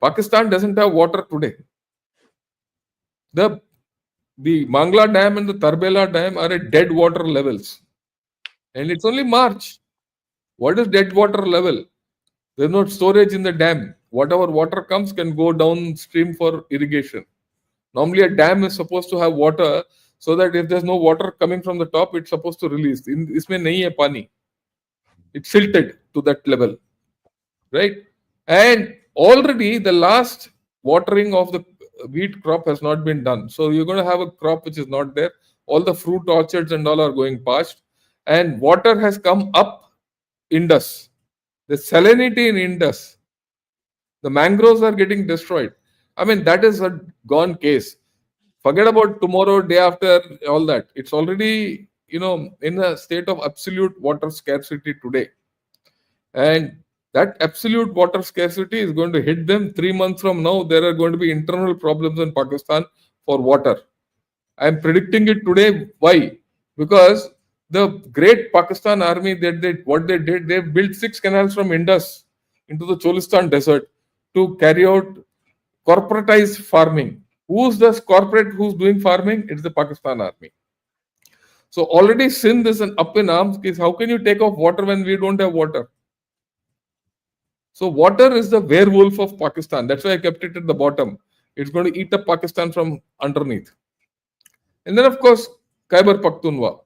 Pakistan doesn't have water today. The the Mangla Dam and the Tarbela Dam are at dead water levels. And it's only March. What is dead water level? There's no storage in the dam. Whatever water comes can go downstream for irrigation. Normally, a dam is supposed to have water so that if there's no water coming from the top, it's supposed to release. Isme nahi hai pani. It's silted to that level, right? And already the last watering of the wheat crop has not been done. So you're going to have a crop which is not there. All the fruit orchards and all are going past, and water has come up Indus. The salinity in Indus, the mangroves are getting destroyed. I mean, that is a gone case. Forget about tomorrow, day after, all that. It's already, in a state of absolute water scarcity today. And that absolute water scarcity is going to hit them 3 months from now. There are going to be internal problems in Pakistan for water. I am predicting it today. Why? Because the great Pakistan army, they built 6 canals from Indus into the Cholistan desert to carry out corporatized farming. Who's the corporate who's doing farming? It's the Pakistan army. So already Sindh is an up in arms case. How can you take off water when we don't have water? So water is the werewolf of Pakistan. That's why I kept it at the bottom. It's going to eat up Pakistan from underneath. And then, of course, Khyber Pakhtunkhwa.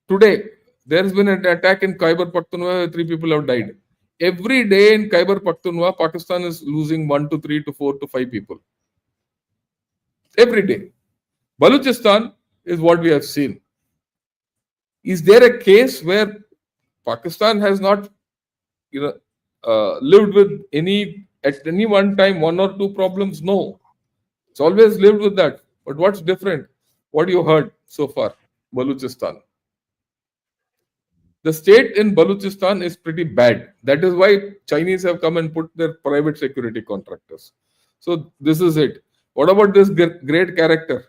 Today, there has been an attack in Khyber Pakhtunkhwa where 3 people have died. Every day in Khyber Pakhtunkhwa, Pakistan is losing 1 to 3 to 4 to 5 people. Every day. Baluchistan is what we have seen. Is there a case where Pakistan has not lived with at any one time 1 or 2 problems? No. It's always lived with that. But what's different? What you heard so far? Baluchistan. The state in Balochistan is pretty bad. That is why Chinese have come and put their private security contractors. So this is it. What about this great character?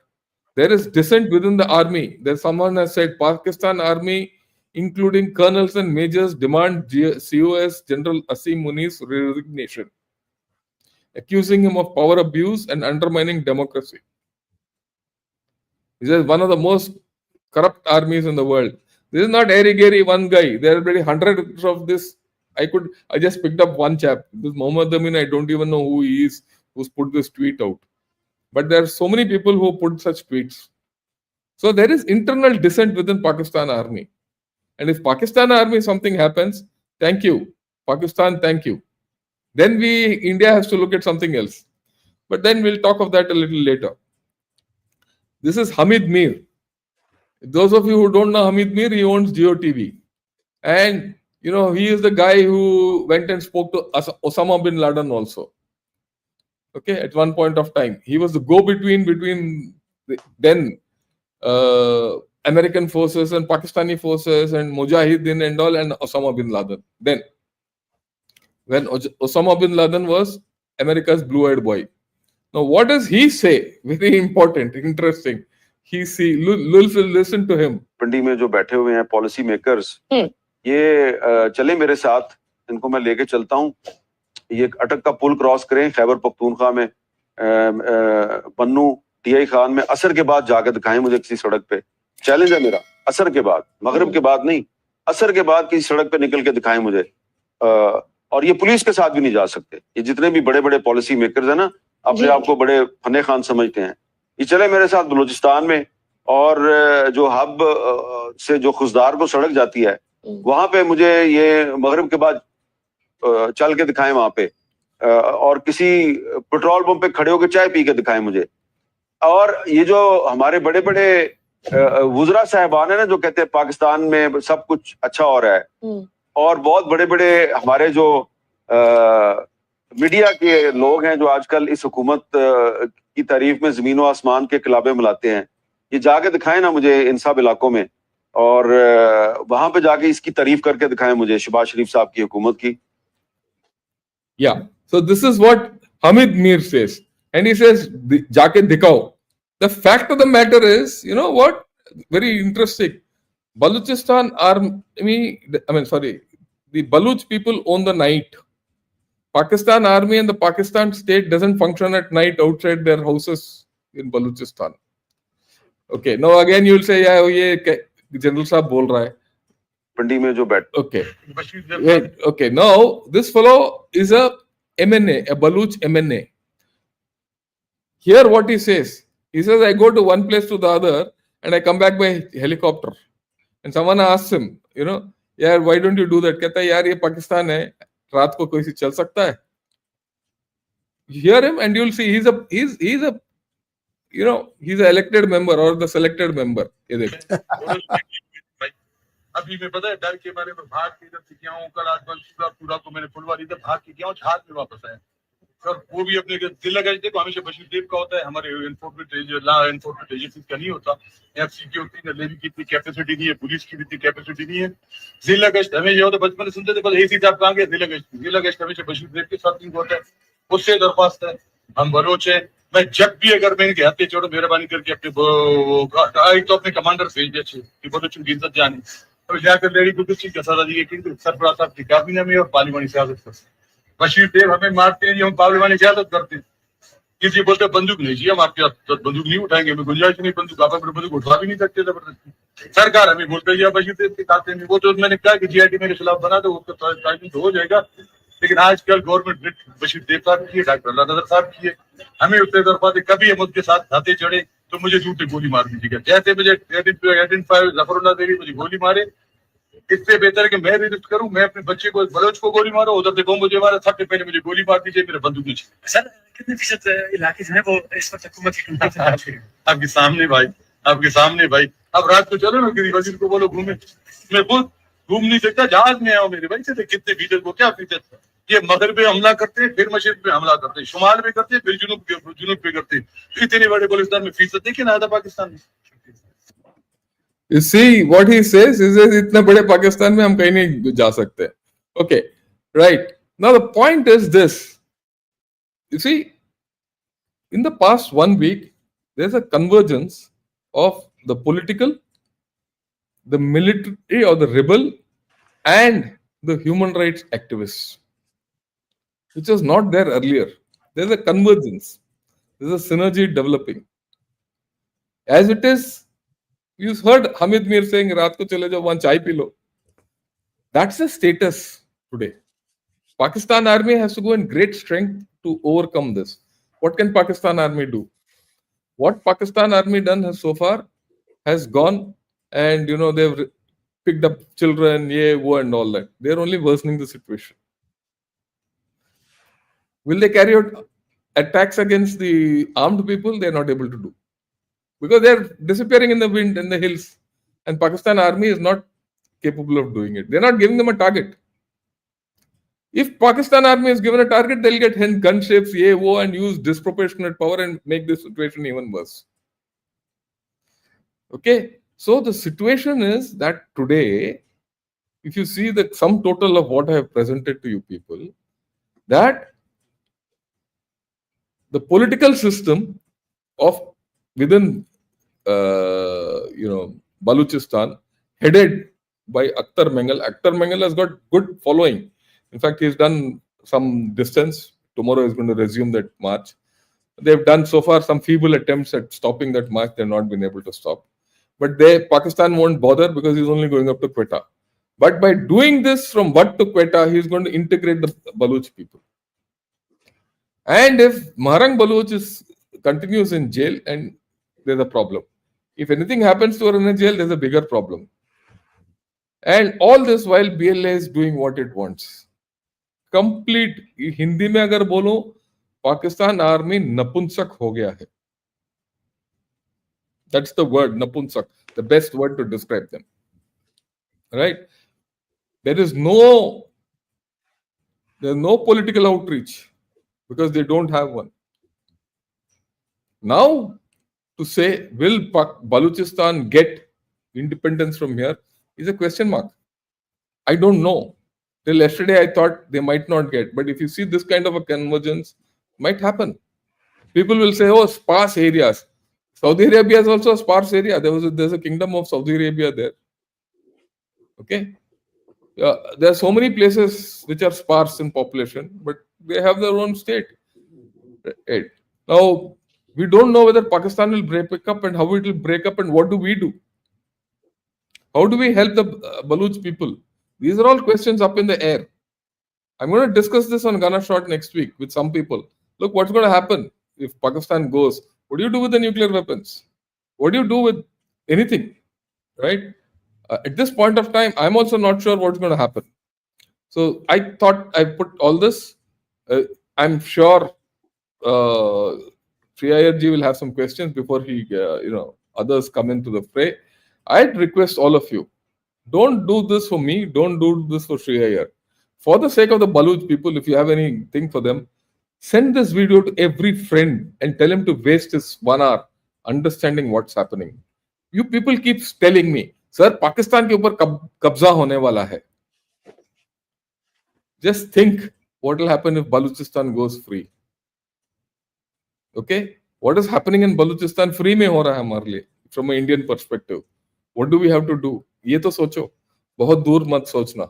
There is dissent within the army. There's someone has said Pakistan army, including colonels and majors, demand COS General Asim Muni's resignation, accusing him of power abuse and undermining democracy. He says one of the most corrupt armies in the world. This is not airy-gairy one guy. There are already hundreds of this. I just picked up one chap. This Mohammed Amin, I don't even know who he is, who's put this tweet out. But there are so many people who put such tweets. So there is internal dissent within Pakistan army. And if Pakistan army something happens, thank you. Pakistan, thank you. Then India has to look at something else. But then we'll talk of that a little later. This is Hamid Mir. Those of you who don't know Hamid Mir, he owns GeoTV. And, he is the guy who went and spoke to Osama bin Laden also. Okay, at one point of time. He was the go-between between then American forces and Pakistani forces and Mujahideen and all and Osama bin Laden. Then, when Osama bin Laden was America's blue-eyed boy. Now, what does he say? Very important, interesting. Listen to him. पिंडी में जो बैठे हुए हैं policy makers, ये चले मेरे साथ, इनको मैं लेके चलता हूँ. ये अटक का पुल क्रॉस करें खैबर पख्तूनख्वा में, पन्नू टीआई खान में असर के बाद जाकर दिखाएं मुझे किसी सड़क पे. चैलेंज है मेरा, असर के बाद, मगरिब के बाद नहीं, असर के बाद किसी सड़क पे निकल के दिखाएं मुझे. और ये पुलिस के साथ भी नहीं जा सकते. ये जितने भी बड़े बड़े पॉलिसी मेकर्स है ना, अपने आप को बड़े फने खान समझते हैं. ये चले मेरे साथ बलूचिस्तान में, और जो हब से जो खुशदार को सड़क जाती है, वहां पे मुझे ये मगरिब के बाद चल के दिखाएं वहां पे, और किसी पेट्रोल पंप पे खड़े होकर चाय पी के दिखाएं मुझे. और ये जो हमारे बड़े बड़े वुज़रा साहबान है ना, जो कहते हैं पाकिस्तान में सब कुछ अच्छा हो रहा है, और बहुत बड़े बड़े हमारे जो मीडिया के लोग हैं जो आजकल इस हुकूमत की तारीफ में जमीन व आसमान के किलाबे मिलाते हैं, ये जाके दिखाएं ना मुझे इन सब इलाकों में, और वहां पे जाके इसकी तारीफ करके दिखाएं मुझे शहबाज शरीफ साहब की हुकूमत की. Yeah, so this is what Hamid Mir says, and he says जाके दिखाओ. The fact of the matter is, what? Very interesting. Balochistan army, the Baluch people own the night. Pakistan army and the Pakistan state doesn't function at night outside their houses, in Baluchistan. Okay, now again you will say, yeah, ये general साहब बोल रहा है. पिंडी में जो बैठ Okay. Wait, okay. Now, this fellow is a MNA, a Baluch MNA. Here, what he says, I go to one place to the other and I come back by helicopter. And someone asks him, यार, why don't you do that? कहता है, यार, ये पाकिस्तान है, रात को कोई सी चल सकता है. You hear him and you'll see he's an elected member or the selected member. ये देख. अभी मैं पता है डर के बारे में भाग के इधर से गया हूँ. कल आज पूरा को मैंने फुलवारी इधर भाग के गया हूँ, हाथ में वापस आया. सर वो भी अपने दिल लगा. देखो हमेशा बशीर देव का होता है, हमारे एनफोर्समेंट एजेंसी का नहीं होता. एफसी की होती है, नेवी की इतनी कैपेसिटी नहीं है, पुलिस की भी इतनी कैपेसिटी नहीं है. जिला गश्त हमें ये होता है, बचपन में सुनते थे, बस एसी साहब कहाँ गए, जिला गश्त हमेशा बशीर देव के साथ होता है. उससे दरख्वास्त है, हम बलोच है. मैं जब भी अगर मैं इनके हाथे छोड़ो, मेहरबानी करके अपने तो अपने कमांडर भेज दे कि बलोचों की इज्जत जानी. अब जाकर लेडी को किस चीज का सजा दी, क्योंकि सरफराज साहब की काबीना में और पार्लिमानी सियासत करते. बशीर देव हमें मारते हैं, हम पार्लिमानी सियासत करते हैं. किसी बोलते बंदूक नहीं चाहिए हमारे पास, तो बंदूक नहीं उठाएंगे, हमें गुंजाइश नहीं बंदूक, आप बंदूक उठा भी नहीं सकते जबरदस्ती. सरकार हमें बोलते है बशीर देव के खाते में. वो तो मैंने कहा कि जीआईटी मेरे खिलाफ बना दो, उसका टाइमिंग तो हो जाएगा. लेकिन आजकल गवर्नमेंट बशीर देव साहब की है, डॉक्टर नजर साहब की है. हमें उससे दरख्वास्त, कभी हम उसके साथ खाते चढ़े तो मुझे झूठे गोली मार दीजिएगा. जैसे मुझे 18 जफरुल्लाह देवी मुझे गोली मारे, इससे बेहतर है कि मैं भी रिस्क करूं, मैं अपने बच्चे को बलोच को गोली मारो, उधर देखो मुझे मारा, सबसे पहले मुझे गोली मार दीजिए, मेरा बंदूक नहीं. सर कितने फीसद इलाके जो है वो इस वक्त हुकूमत की कंट्रोल में है? आपके सामने भाई, आपके सामने भाई. अब रात को चलो ना, किसी वजीर को बोलो घूमे. मैं खुद घूम नहीं सकता, जहाज में आओ मेरे भाई से. कितने फीसद को क्या फीसद. ये मगरब पे हमला करते हैं, फिर मशरक पे हमला करते हैं, शुमाल में करते हैं, फिर जुनूब पे करते हैं. इतने बड़े बलूचिस्तान में फीसद देखिए ना, आधा पाकिस्तान में. You see what he says? He says इतने बड़े पाकिस्तान में हम कहीं नहीं जा सकते. Okay, right. Now the point is this. You see, in the past 1 week, there's a convergence of the political, the military or the rebel, and the human rights activists, which was not there earlier. There's a convergence. There's a synergy developing. As it is, you heard Hamid Mir saying, "Raat ko chale jao, one chai pee lo." That's the status today. Pakistan army has to go in great strength to overcome this. What can Pakistan army do? What Pakistan army done has so far has gone and they've picked up children, war and all that. They're only worsening the situation. Will they carry out attacks against the armed people? They're not able to do. Because they're disappearing in the wind, in the hills. And Pakistan army is not capable of doing it. They're not giving them a target. If Pakistan army is given a target, they'll get gunships, and use disproportionate power and make this situation even worse. Okay? So the situation is that today, if you see the sum total of what I have presented to you people, that the political system of within Baluchistan, headed by Akthar Mengal. Akthar Mengal has got good following. In fact, he's done some distance. Tomorrow is going to resume that march. They've done so far some feeble attempts at stopping that march. They've not been able to stop. But Pakistan won't bother because he's only going up to Quetta. But by doing this from Wat to Quetta, he's going to integrate the Baluch people. And if Maharang Baluch continues in jail, and there's a problem. If anything happens to her in a jail, there's a bigger problem. And all this while BLA is doing what it wants. Complete. Hindi में अगर बोलो, Pakistan army napunsak हो गया है. That's the word, napunsak, the best word to describe them. Right? There is no political outreach because they don't have one. Now, to say, will Balochistan get independence from here is a question mark. I don't know. Till yesterday, I thought they might not get. But if you see this kind of a convergence, might happen. People will say, oh, sparse areas. Saudi Arabia is also a sparse area. There's a kingdom of Saudi Arabia there. Okay? There are so many places which are sparse in population, but they have their own state. Right. Now, We don't know whether Pakistan will break up and how it will break up and what do we do? How do we help the Baluch people? These are all questions up in the air. I'm going to discuss this on Ghana Shot next week with some people. Look, what's going to happen if Pakistan goes? What do you do with the nuclear weapons? What do you do with anything? Right? At this point of time, I'm also not sure what's going to happen. So I thought I put all this. I'm sure Sree will have some questions before he, others come into the fray. I'd request all of you, don't do this for me. Don't do this for Sree Iyer. For the sake of the Baluch people, if you have anything for them, send this video to every friend and tell him to waste his 1 hour understanding what's happening. You people keep telling me, sir, Pakistan ke upar kabza hone wala hai. Just think what will happen if Baluchistan goes free. Okay? What is happening in Balochistan free mein ho raha hai hamare liye, from an Indian perspective. What do we have to do? ये तो सोचो, बहुत दूर मत सोचना,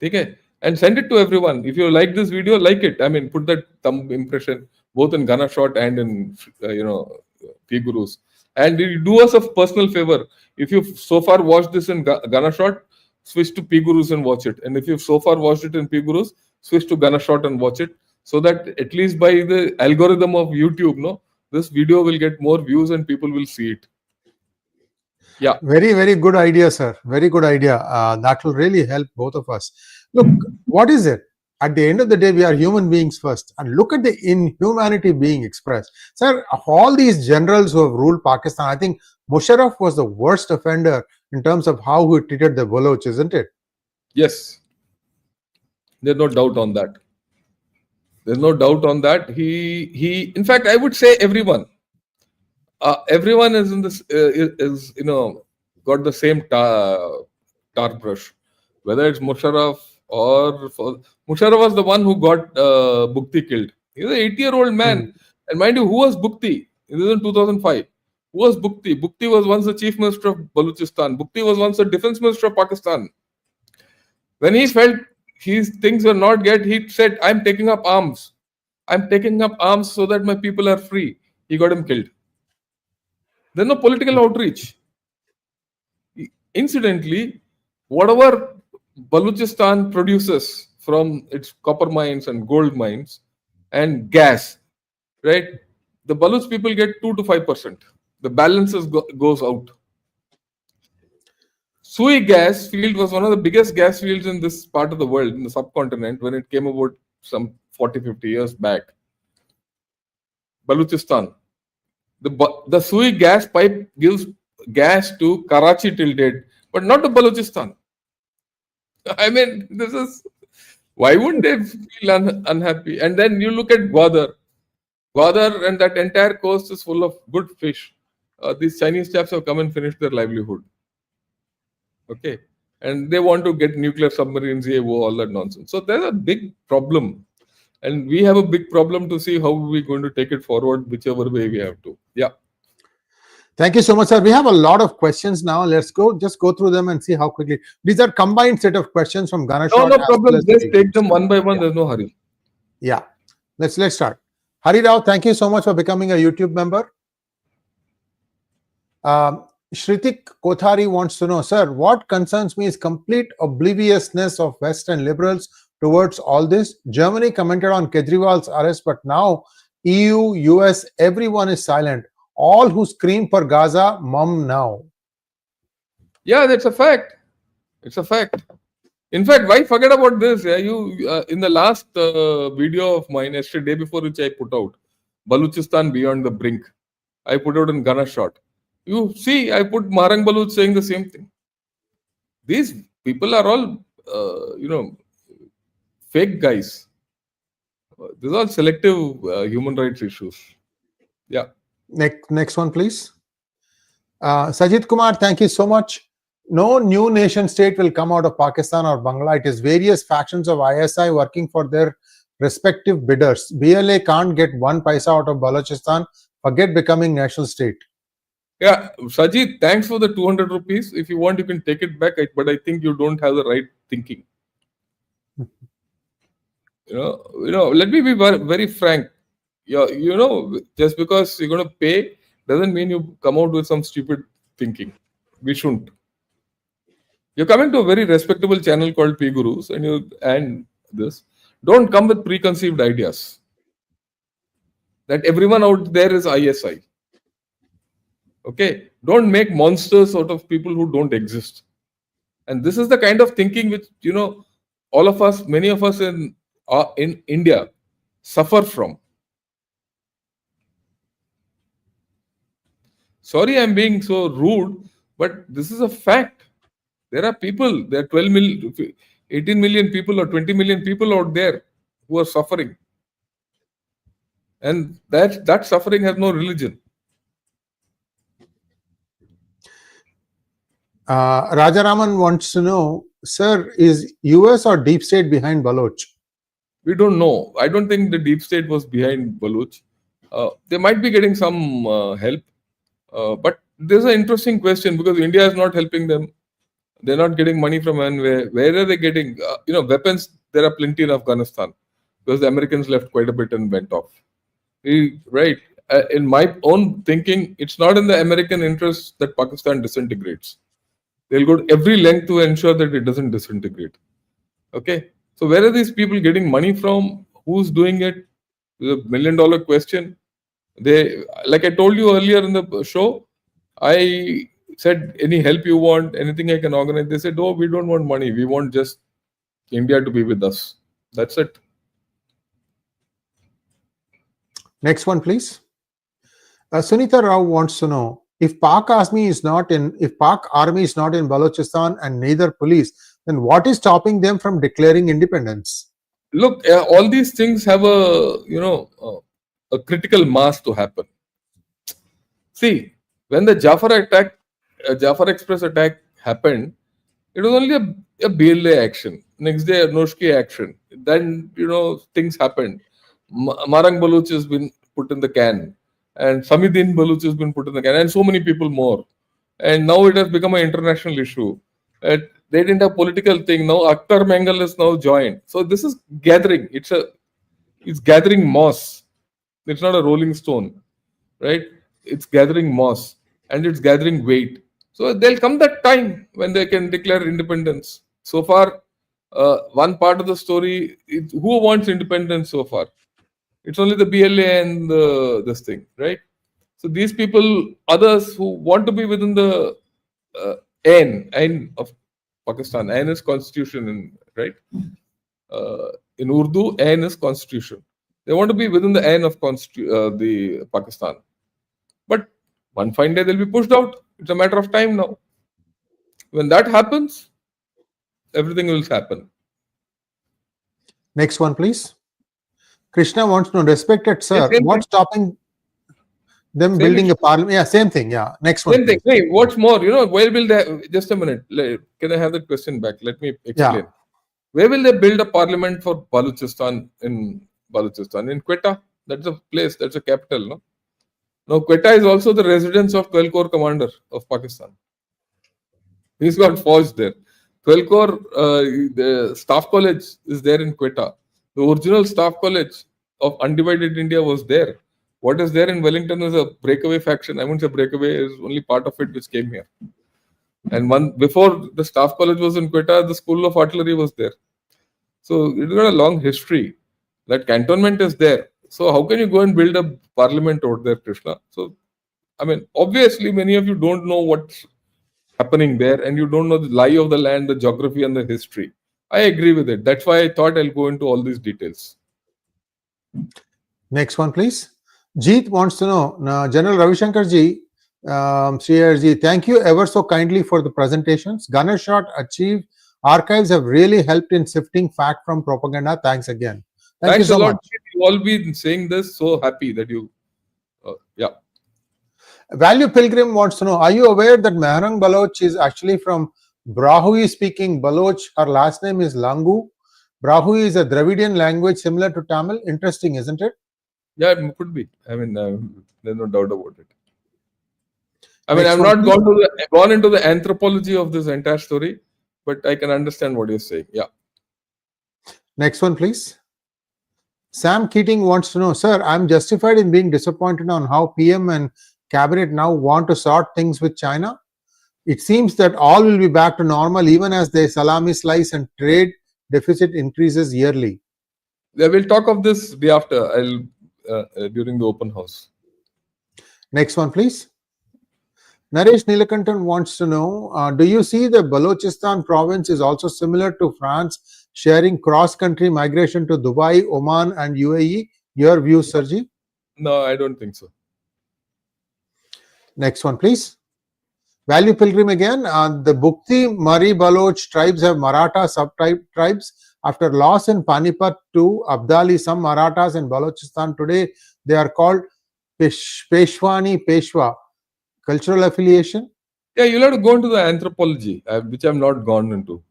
ठीक है? And send it to everyone. If you like this video, like it. I mean, put that thumb impression both in Ghana Shot and in P Gurus. And you do us a personal favor. If you've so far watched this in Ghana Shot, switch to P Gurus and watch it. And if you've so far watched it in P Gurus, switch to Ghana Shot and watch it. So that at least by the algorithm of YouTube, this video will get more views and people will see it. Yeah. Very, very good idea, sir. Very good idea. That will really help both of us. Look, what is it? At the end of the day, we are human beings first. And look at the inhumanity being expressed. Sir, of all these generals who have ruled Pakistan, I think Musharraf was the worst offender in terms of how he treated the Baloch, isn't it? Yes. There's no doubt on that. There's no doubt on that. He. In fact, I would say everyone. Everyone is in this got the same tar brush, whether it's Musharraf or Musharraf was the one who got Bukti killed. He's an 80-year-old man, and mind you, who was Bukti? This is in 2005. Who was Bukti? Bukti was once the chief minister of Baluchistan. Bukti was once the defense minister of Pakistan. When he felt his things were not good, he said, "I'm taking up arms. I'm taking up arms so that my people are free." He got him killed. There's no political outreach. Incidentally, whatever Baluchistan produces from its copper mines and gold mines and gas, right? The Baluch people get 2 to 5%. The balance goes out. Sree gas field was one of the biggest gas fields in this part of the world, in the subcontinent, when it came about some 40-50 years back. Baluchistan. The Sree gas pipe gives gas to Karachi till date, but not to Balochistan. I mean, this is why wouldn't they feel unhappy? And then you look at Gwadar. Gwadar and that entire coast is full of good fish. These Chinese chaps have come and finished their livelihood. Okay, and they want to get nuclear submarines, all that nonsense. So there's a big problem. And we have a big problem to see how we're going to take it forward, whichever way we have to. Yeah. Thank you so much, sir. We have a lot of questions now. Let's just go through them and see how quickly. These are combined set of questions from Ghana Shot. No problem. Let's take them one by one. There's no hurry. Yeah. Let's start. Hari Rao, thank you so much for becoming a YouTube member. Shritik Kothari wants to know, sir, what concerns me is complete obliviousness of Western liberals towards all this. Germany commented on Kejriwal's arrest, but now EU, US, everyone is silent. All who scream for Gaza, mum now. Yeah, that's a fact. It's a fact. In fact, why forget about this? Yeah, you in the last video of mine yesterday, before which I put out, Baluchistan Beyond the Brink, I put out in Ghana Shot. You see, I put Marang Baluch saying the same thing. These people are all, fake guys. These are all selective human rights issues. Yeah. Next one, please. Sajid Kumar, thank you so much. No new nation state will come out of Pakistan or Bangla. It is various factions of ISI working for their respective bidders. BLA can't get 1 paisa out of Balochistan. Forget becoming national state. Yeah, Sajid, thanks for the 200 rupees. If you want, you can take it back. But I think you don't have the right thinking. Let me be very, very frank. just because you're going to pay doesn't mean you come out with some stupid thinking. We shouldn't. You're coming to a very respectable channel called P Gurus, and this. Don't come with preconceived ideas that everyone out there is ISI. Okay, don't make monsters out of people who don't exist. And this is the kind of thinking which all of us, many of us in India, suffer from. Sorry, I'm being so rude, but this is a fact. There are people, there are 12 million, 18 million people or 20 million people out there who are suffering. And that suffering has no religion. Rajaraman wants to know, sir, is US or deep state behind Baloch? We don't know. I don't think the deep state was behind Baloch. They might be getting some help. But there's an interesting question because India is not helping them. They're not getting money from anywhere. Where are they getting? Weapons, there are plenty in Afghanistan because the Americans left quite a bit and went off. Right. In my own thinking, it's not in the American interest that Pakistan disintegrates. They'll go to every length to ensure that it doesn't disintegrate. Okay. So where are these people getting money from? Who's doing it? The $1 million question. They, like I told you earlier in the show, I said, any help you want, anything I can organize. They said, oh, we don't want money. We want just India to be with us. That's it. Next one, please. Sunita Rao wants to know, if Pak army is not in Balochistan and neither police, then what is stopping them from declaring independence? Look, all these things have a critical mass to happen. See, when the Jafar Express attack happened, it was only a BLA action. Next day, a Noshki action. Then, things happened. Marang Baluch has been put in the can. And Samidin Baluch has been put in the can. And so many people more. And now it has become an international issue. They didn't have political thing. Now Akthar Mengal is now joined. So this is gathering. It's gathering moss. It's not a rolling stone. Right? It's gathering moss. And it's gathering weight. So there'll come that time when they can declare independence. So far, one part of the story, who wants independence so far? It's only the BLA and this thing, right? So these people, others who want to be within the Ain of Pakistan, Ain is constitution, right? In Urdu, Ain is constitution. They want to be within the Ain of the Pakistan. But one fine day they'll be pushed out. It's a matter of time now. When that happens, everything will happen. Next one, please. Krishna wants to know, respected sir, what's stopping them building a parliament? Yeah, same thing. Yeah, next one. Same thing. Hey, what's more? Where will they? Just a minute. Can I have that question back? Let me explain. Yeah. Where will they build a parliament for Baluchistan in Balochistan? In Quetta. That's a place. That's a capital. No. Now Quetta is also the residence of 12 Corps commander of Pakistan. He's got forged there. 12 Corps, the staff college is there in Quetta. The original staff college of undivided India was there. What is there in Wellington is a breakaway faction. I won't say breakaway, is only part of it which came here. And before the staff college was in Quetta, the school of artillery was there. So it's got a long history. That cantonment is there. So how can you go and build a parliament out there, Krishna? So, obviously many of you don't know what's happening there and you don't know the lie of the land, the geography and the history. I agree with it. That's why I thought I'll go into all these details. Next one, please. Jeet wants to know, General Ravi Shankar ji, Sree ji, thank you ever so kindly for the presentations. Gunnershot achieved archives have really helped in sifting fact from propaganda. Thanks again. Thanks a lot. You all been saying this. So happy that you, yeah. Value Pilgrim wants to know, are you aware that Mehrang Baloch is actually from Brahui speaking Baloch? Her last name is Langu. Brahui is a Dravidian language similar to Tamil. Interesting, isn't it? Yeah, it could be. There's no doubt about it. I've not gone into the anthropology of this entire story, but I can understand what you're saying. Yeah. Next one, please. Sam Keating wants to know, sir, I'm justified in being disappointed on how PM and cabinet now want to sort things with China. It seems that all will be back to normal even as the salami slice and trade deficit increases yearly. Yeah, we'll talk of this day after. During the open house. Next one, please. Naresh Nilakantan wants to know, do you see the Balochistan province is also similar to France, sharing cross-country migration to Dubai, Oman and UAE? Your views, Sarji? No, I don't think so. Next one, please. Value Pilgrim again. The Bukti Mari Baloch tribes have Maratha tribes. After loss in Panipat to Abdali, some Marathas in Balochistan today, they are called Peshwani Peshwa. Cultural affiliation? Yeah, you'll have to go into the anthropology, which I'm not gone into.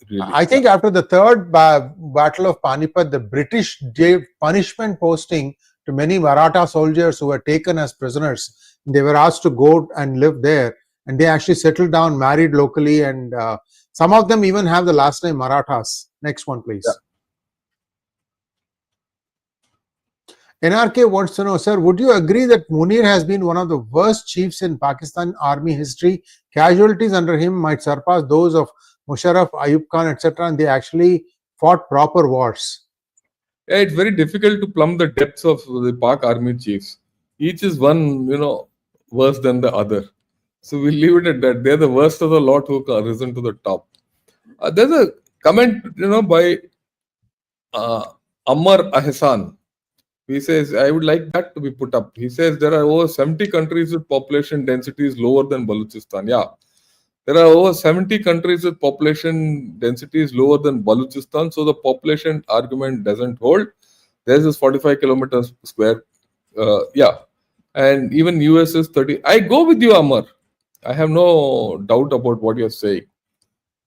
Really. I think after the third battle of Panipat, the British gave punishment posting to many Maratha soldiers who were taken as prisoners. They were asked to go and live there, and they actually settled down, married locally, and some of them even have the last name Marathas. Next one, please. Yeah. NRK wants to know, sir, would you agree that Munir has been one of the worst chiefs in Pakistan army history? Casualties under him might surpass those of Musharraf, Ayub Khan, etc., and they actually fought proper wars. Yeah, it's very difficult to plumb the depths of the Pak army chiefs. Each is one, worse than the other. So we'll leave it at that. They're the worst of the lot who have risen to the top. There's a comment, by Ammar Ahsan. He says, I would like that to be put up. He says there are over 70 countries with population densities lower than Balochistan. Yeah, there are over 70 countries with population densities lower than Balochistan. So the population argument doesn't hold. There's this 45 kilometers square. Yeah, and even US is 30. I go with you, Ammar. I have no doubt about what you're saying.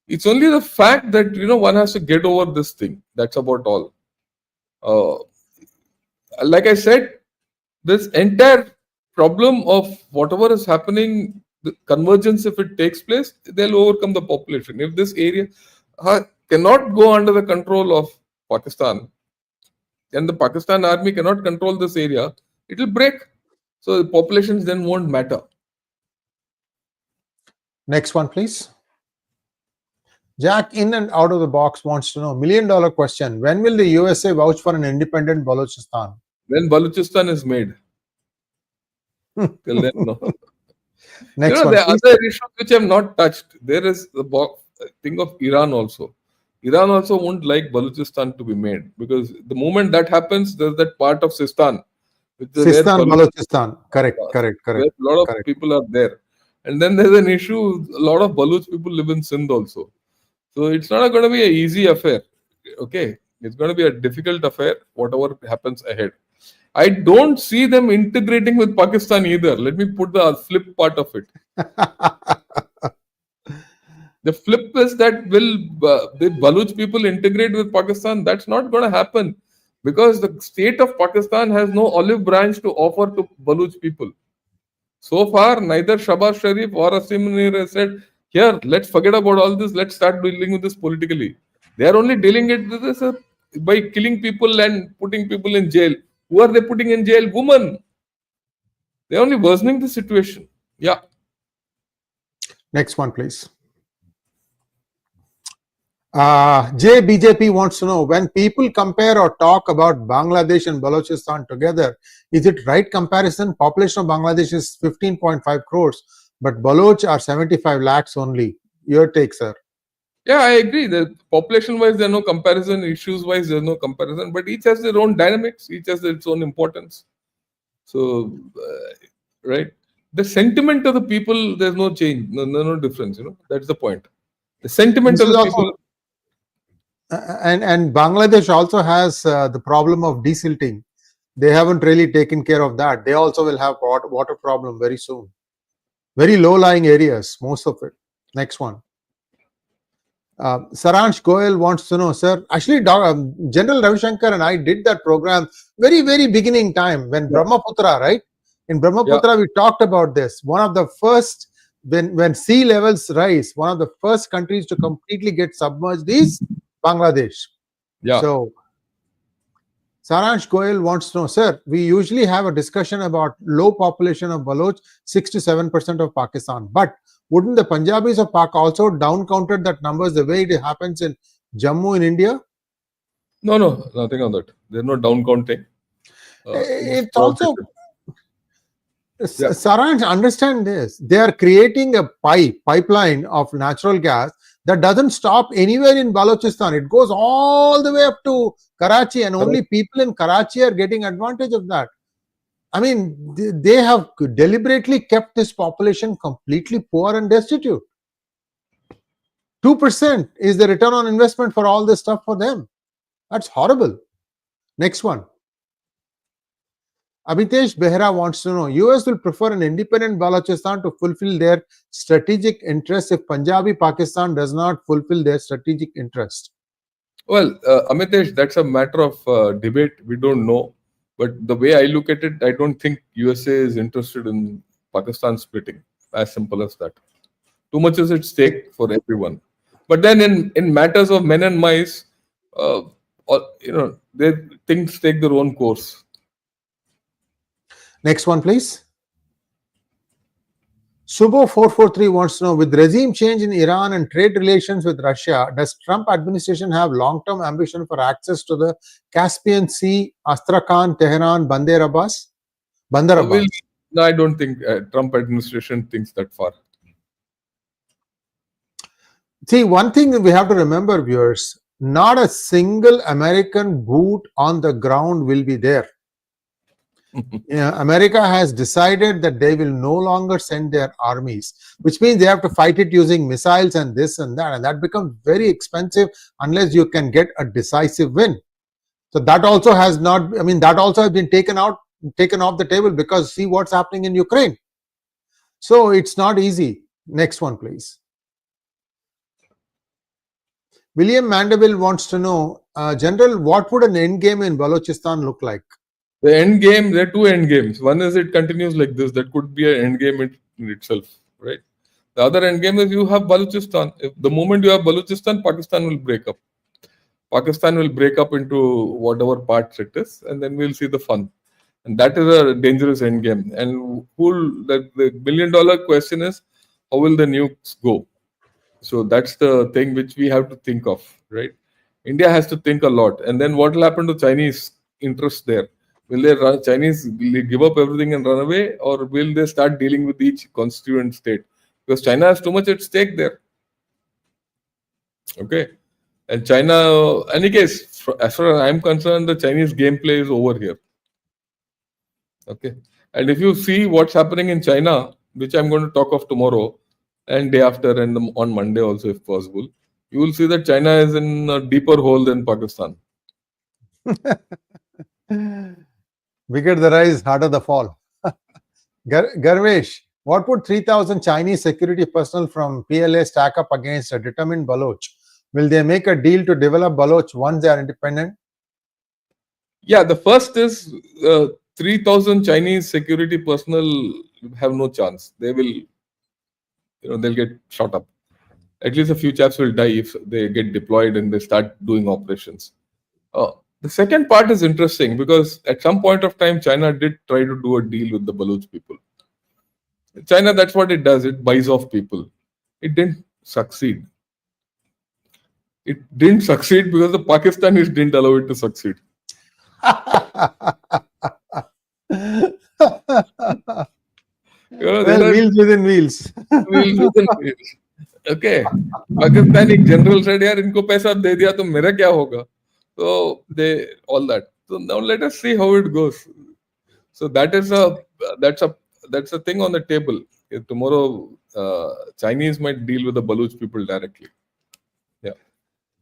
It's only the fact that, one has to get over this thing. That's about all. Like I said, this entire problem of whatever is happening, the convergence, if it takes place, they'll overcome the population. If this area cannot go under the control of Pakistan, and the Pakistan army cannot control this area, it will break. So the populations then won't matter. Next one, please. Jack in and out of the box wants to know, $1 million question. When will the USA vouch for an independent Balochistan? When Balochistan is made. Till then, no. Next one, there are please. other issues which have not touched. There is the thing of Iran also. Iran also won't like Balochistan to be made, because the moment that happens, there's that part of Sistan. Sistan, Balochistan. Correct. Where a lot of people are there. And then there's an issue, a lot of Baloch people live in Sindh also. So it's not going to be an easy affair. Okay. It's going to be a difficult affair, whatever happens ahead. I don't see them integrating with Pakistan either. Let me put the flip part of it. The flip is that will the Baloch people integrate with Pakistan? That's not going to happen, because the state of Pakistan has no olive branch to offer to Baloch people. So far, neither Shahbaz Sharif or Asim Munir has said, here, let's forget about all this, let's start dealing with this politically. They are only dealing with this by killing people and putting people in jail. Who are they putting in jail? Women. They're only worsening the situation. Yeah. Next one, please. JBJP wants to know, when people compare or talk about Bangladesh and Balochistan together, is it right comparison? Population of Bangladesh is 15.5 crores, but Baloch are 75 lakhs only. Your take, sir. Yeah, I agree. The population-wise, there's no comparison. Issues-wise, there's no comparison. But each has their own dynamics. Each has its own importance. So, right. The sentiment of the people, there's no change. No difference. That's the point. The sentiment of the people. And Bangladesh also has the problem of desilting. They haven't really taken care of that. They also will have water problem very soon. Very low-lying areas, most of it. Next one. Saransh Goel wants to know, sir, actually General Ravi Shankar and I did that program very beginning time when Brahmaputra, right? In Brahmaputra, we talked about this. One of the first, when sea levels rise, one of the first countries to completely get submerged is Bangladesh. Yeah. So Saransh Goyal wants to know, sir, we usually have a discussion about low population of Baloch, 6 to 7% of Pakistan. But wouldn't the Punjabis of Pak also down counted that numbers the way it happens in Jammu in India? No, nothing on that. There's no down counting. It's also, Saransh, understand this. They are creating a pipeline of natural gas that doesn't stop anywhere in Balochistan. It goes all the way up to Karachi, and only people in Karachi are getting advantage of that. I mean, they have deliberately kept this population completely poor and destitute. 2% is the return on investment for all this stuff for them. That's horrible. Next one. Abhitesh Behra wants to know, US will prefer an independent Balochistan to fulfill their strategic interests if Punjabi Pakistan does not fulfill their strategic interest. Well, Amitesh, that's a matter of debate. We don't know. But the way I look at it, I don't think USA is interested in Pakistan splitting. As simple as that. Too much is at stake for everyone. But then in matters of men and mice, things take their own course. Next one, please. Subo443 wants to know, with regime change in Iran and trade relations with Russia, does Trump administration have long-term ambition for access to the Caspian Sea, Astrakhan, Tehran, Bandar Abbas? No, I don't think Trump administration thinks that far. See, one thing that we have to remember, viewers, not a single American boot on the ground will be there. America has decided that they will no longer send their armies, which means they have to fight it using missiles and this and that becomes very expensive unless you can get a decisive win. So that also has been taken off the table, because see what's happening in Ukraine. So it's not easy. Next one, please. William Mandeville wants to know, General, what would an end game in Balochistan look like? The end game, there are two end games. One is it continues like this. That could be an end game in itself, right? The other end game is you have Balochistan. If the moment you have Balochistan, Pakistan will break up. Pakistan will break up into whatever parts it is, and then we'll see the fun. And that is a dangerous end game. And the $1 million question is, how will the nukes go? So that's the thing which we have to think of, right? India has to think a lot. And then what will happen to Chinese interests there? Will Chinese give up everything and run away, or will they start dealing with each constituent state? Because China has too much at stake there. Okay. And China, any case, as far as I'm concerned, the Chinese gameplay is over here. Okay. And if you see what's happening in China, which I'm going to talk of tomorrow and day after and on Monday also, if possible, you will see that China is in a deeper hole than Pakistan. Bigger the rise, harder the fall. Garvesh, what would 3,000 Chinese security personnel from PLA stack up against a determined Baloch? Will they make a deal to develop Baloch once they are independent? Yeah, the first is 3,000 Chinese security personnel have no chance. They will, they'll get shot up. At least a few chaps will die if they get deployed and they start doing operations. The second part is interesting because at some point of time, China did try to do a deal with the Baloch people. China, that's what it does. It buys off people. It didn't succeed. It didn't succeed because the Pakistanis didn't allow it to succeed. Wheels within wheels. Wheels within wheels. Okay. Pakistani general said, "यार इनको पैसा दे दिया तो मेरा क्या होगा?" So they all that. So now let us see how it goes. So that's a thing on the table. Tomorrow, Chinese might deal with the Baloch people directly. Yeah.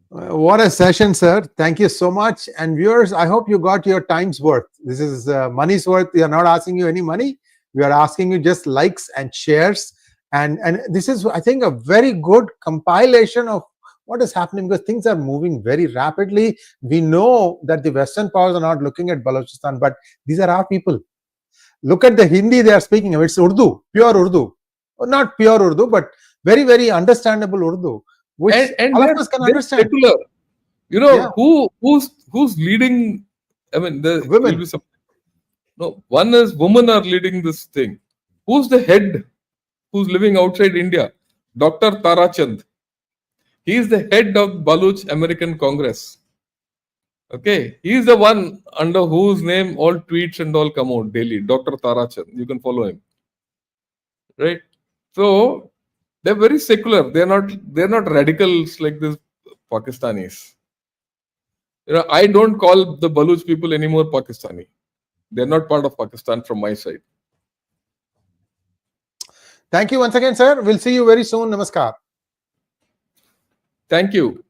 What a session, sir. Thank you so much. And viewers, I hope you got your time's worth. This is money's worth. We are not asking you any money. We are asking you just likes and shares. And this is, I think, a very good compilation of what is happening, because things are moving very rapidly. We know that the Western powers are not looking at Balochistan, but these are our people. Look at the Hindi they are speaking of. It's Urdu, pure Urdu. Not pure Urdu, but very, very understandable Urdu, which and all of us can understand. Secular. Who's leading I mean, there will Women. be some. No, one is women are leading this thing. Who's the head? Who's living outside India? Dr. Tarachand. He is the head of Baluch American Congress. Okay, he is the one under whose name all tweets and all come out daily. Dr. Tarachand. You can follow him. Right? So they're very secular. They're not radicals like this Pakistanis. I don't call the Baluch people anymore Pakistani. They're not part of Pakistan from my side. Thank you once again, sir. We'll see you very soon. Namaskar. Thank you.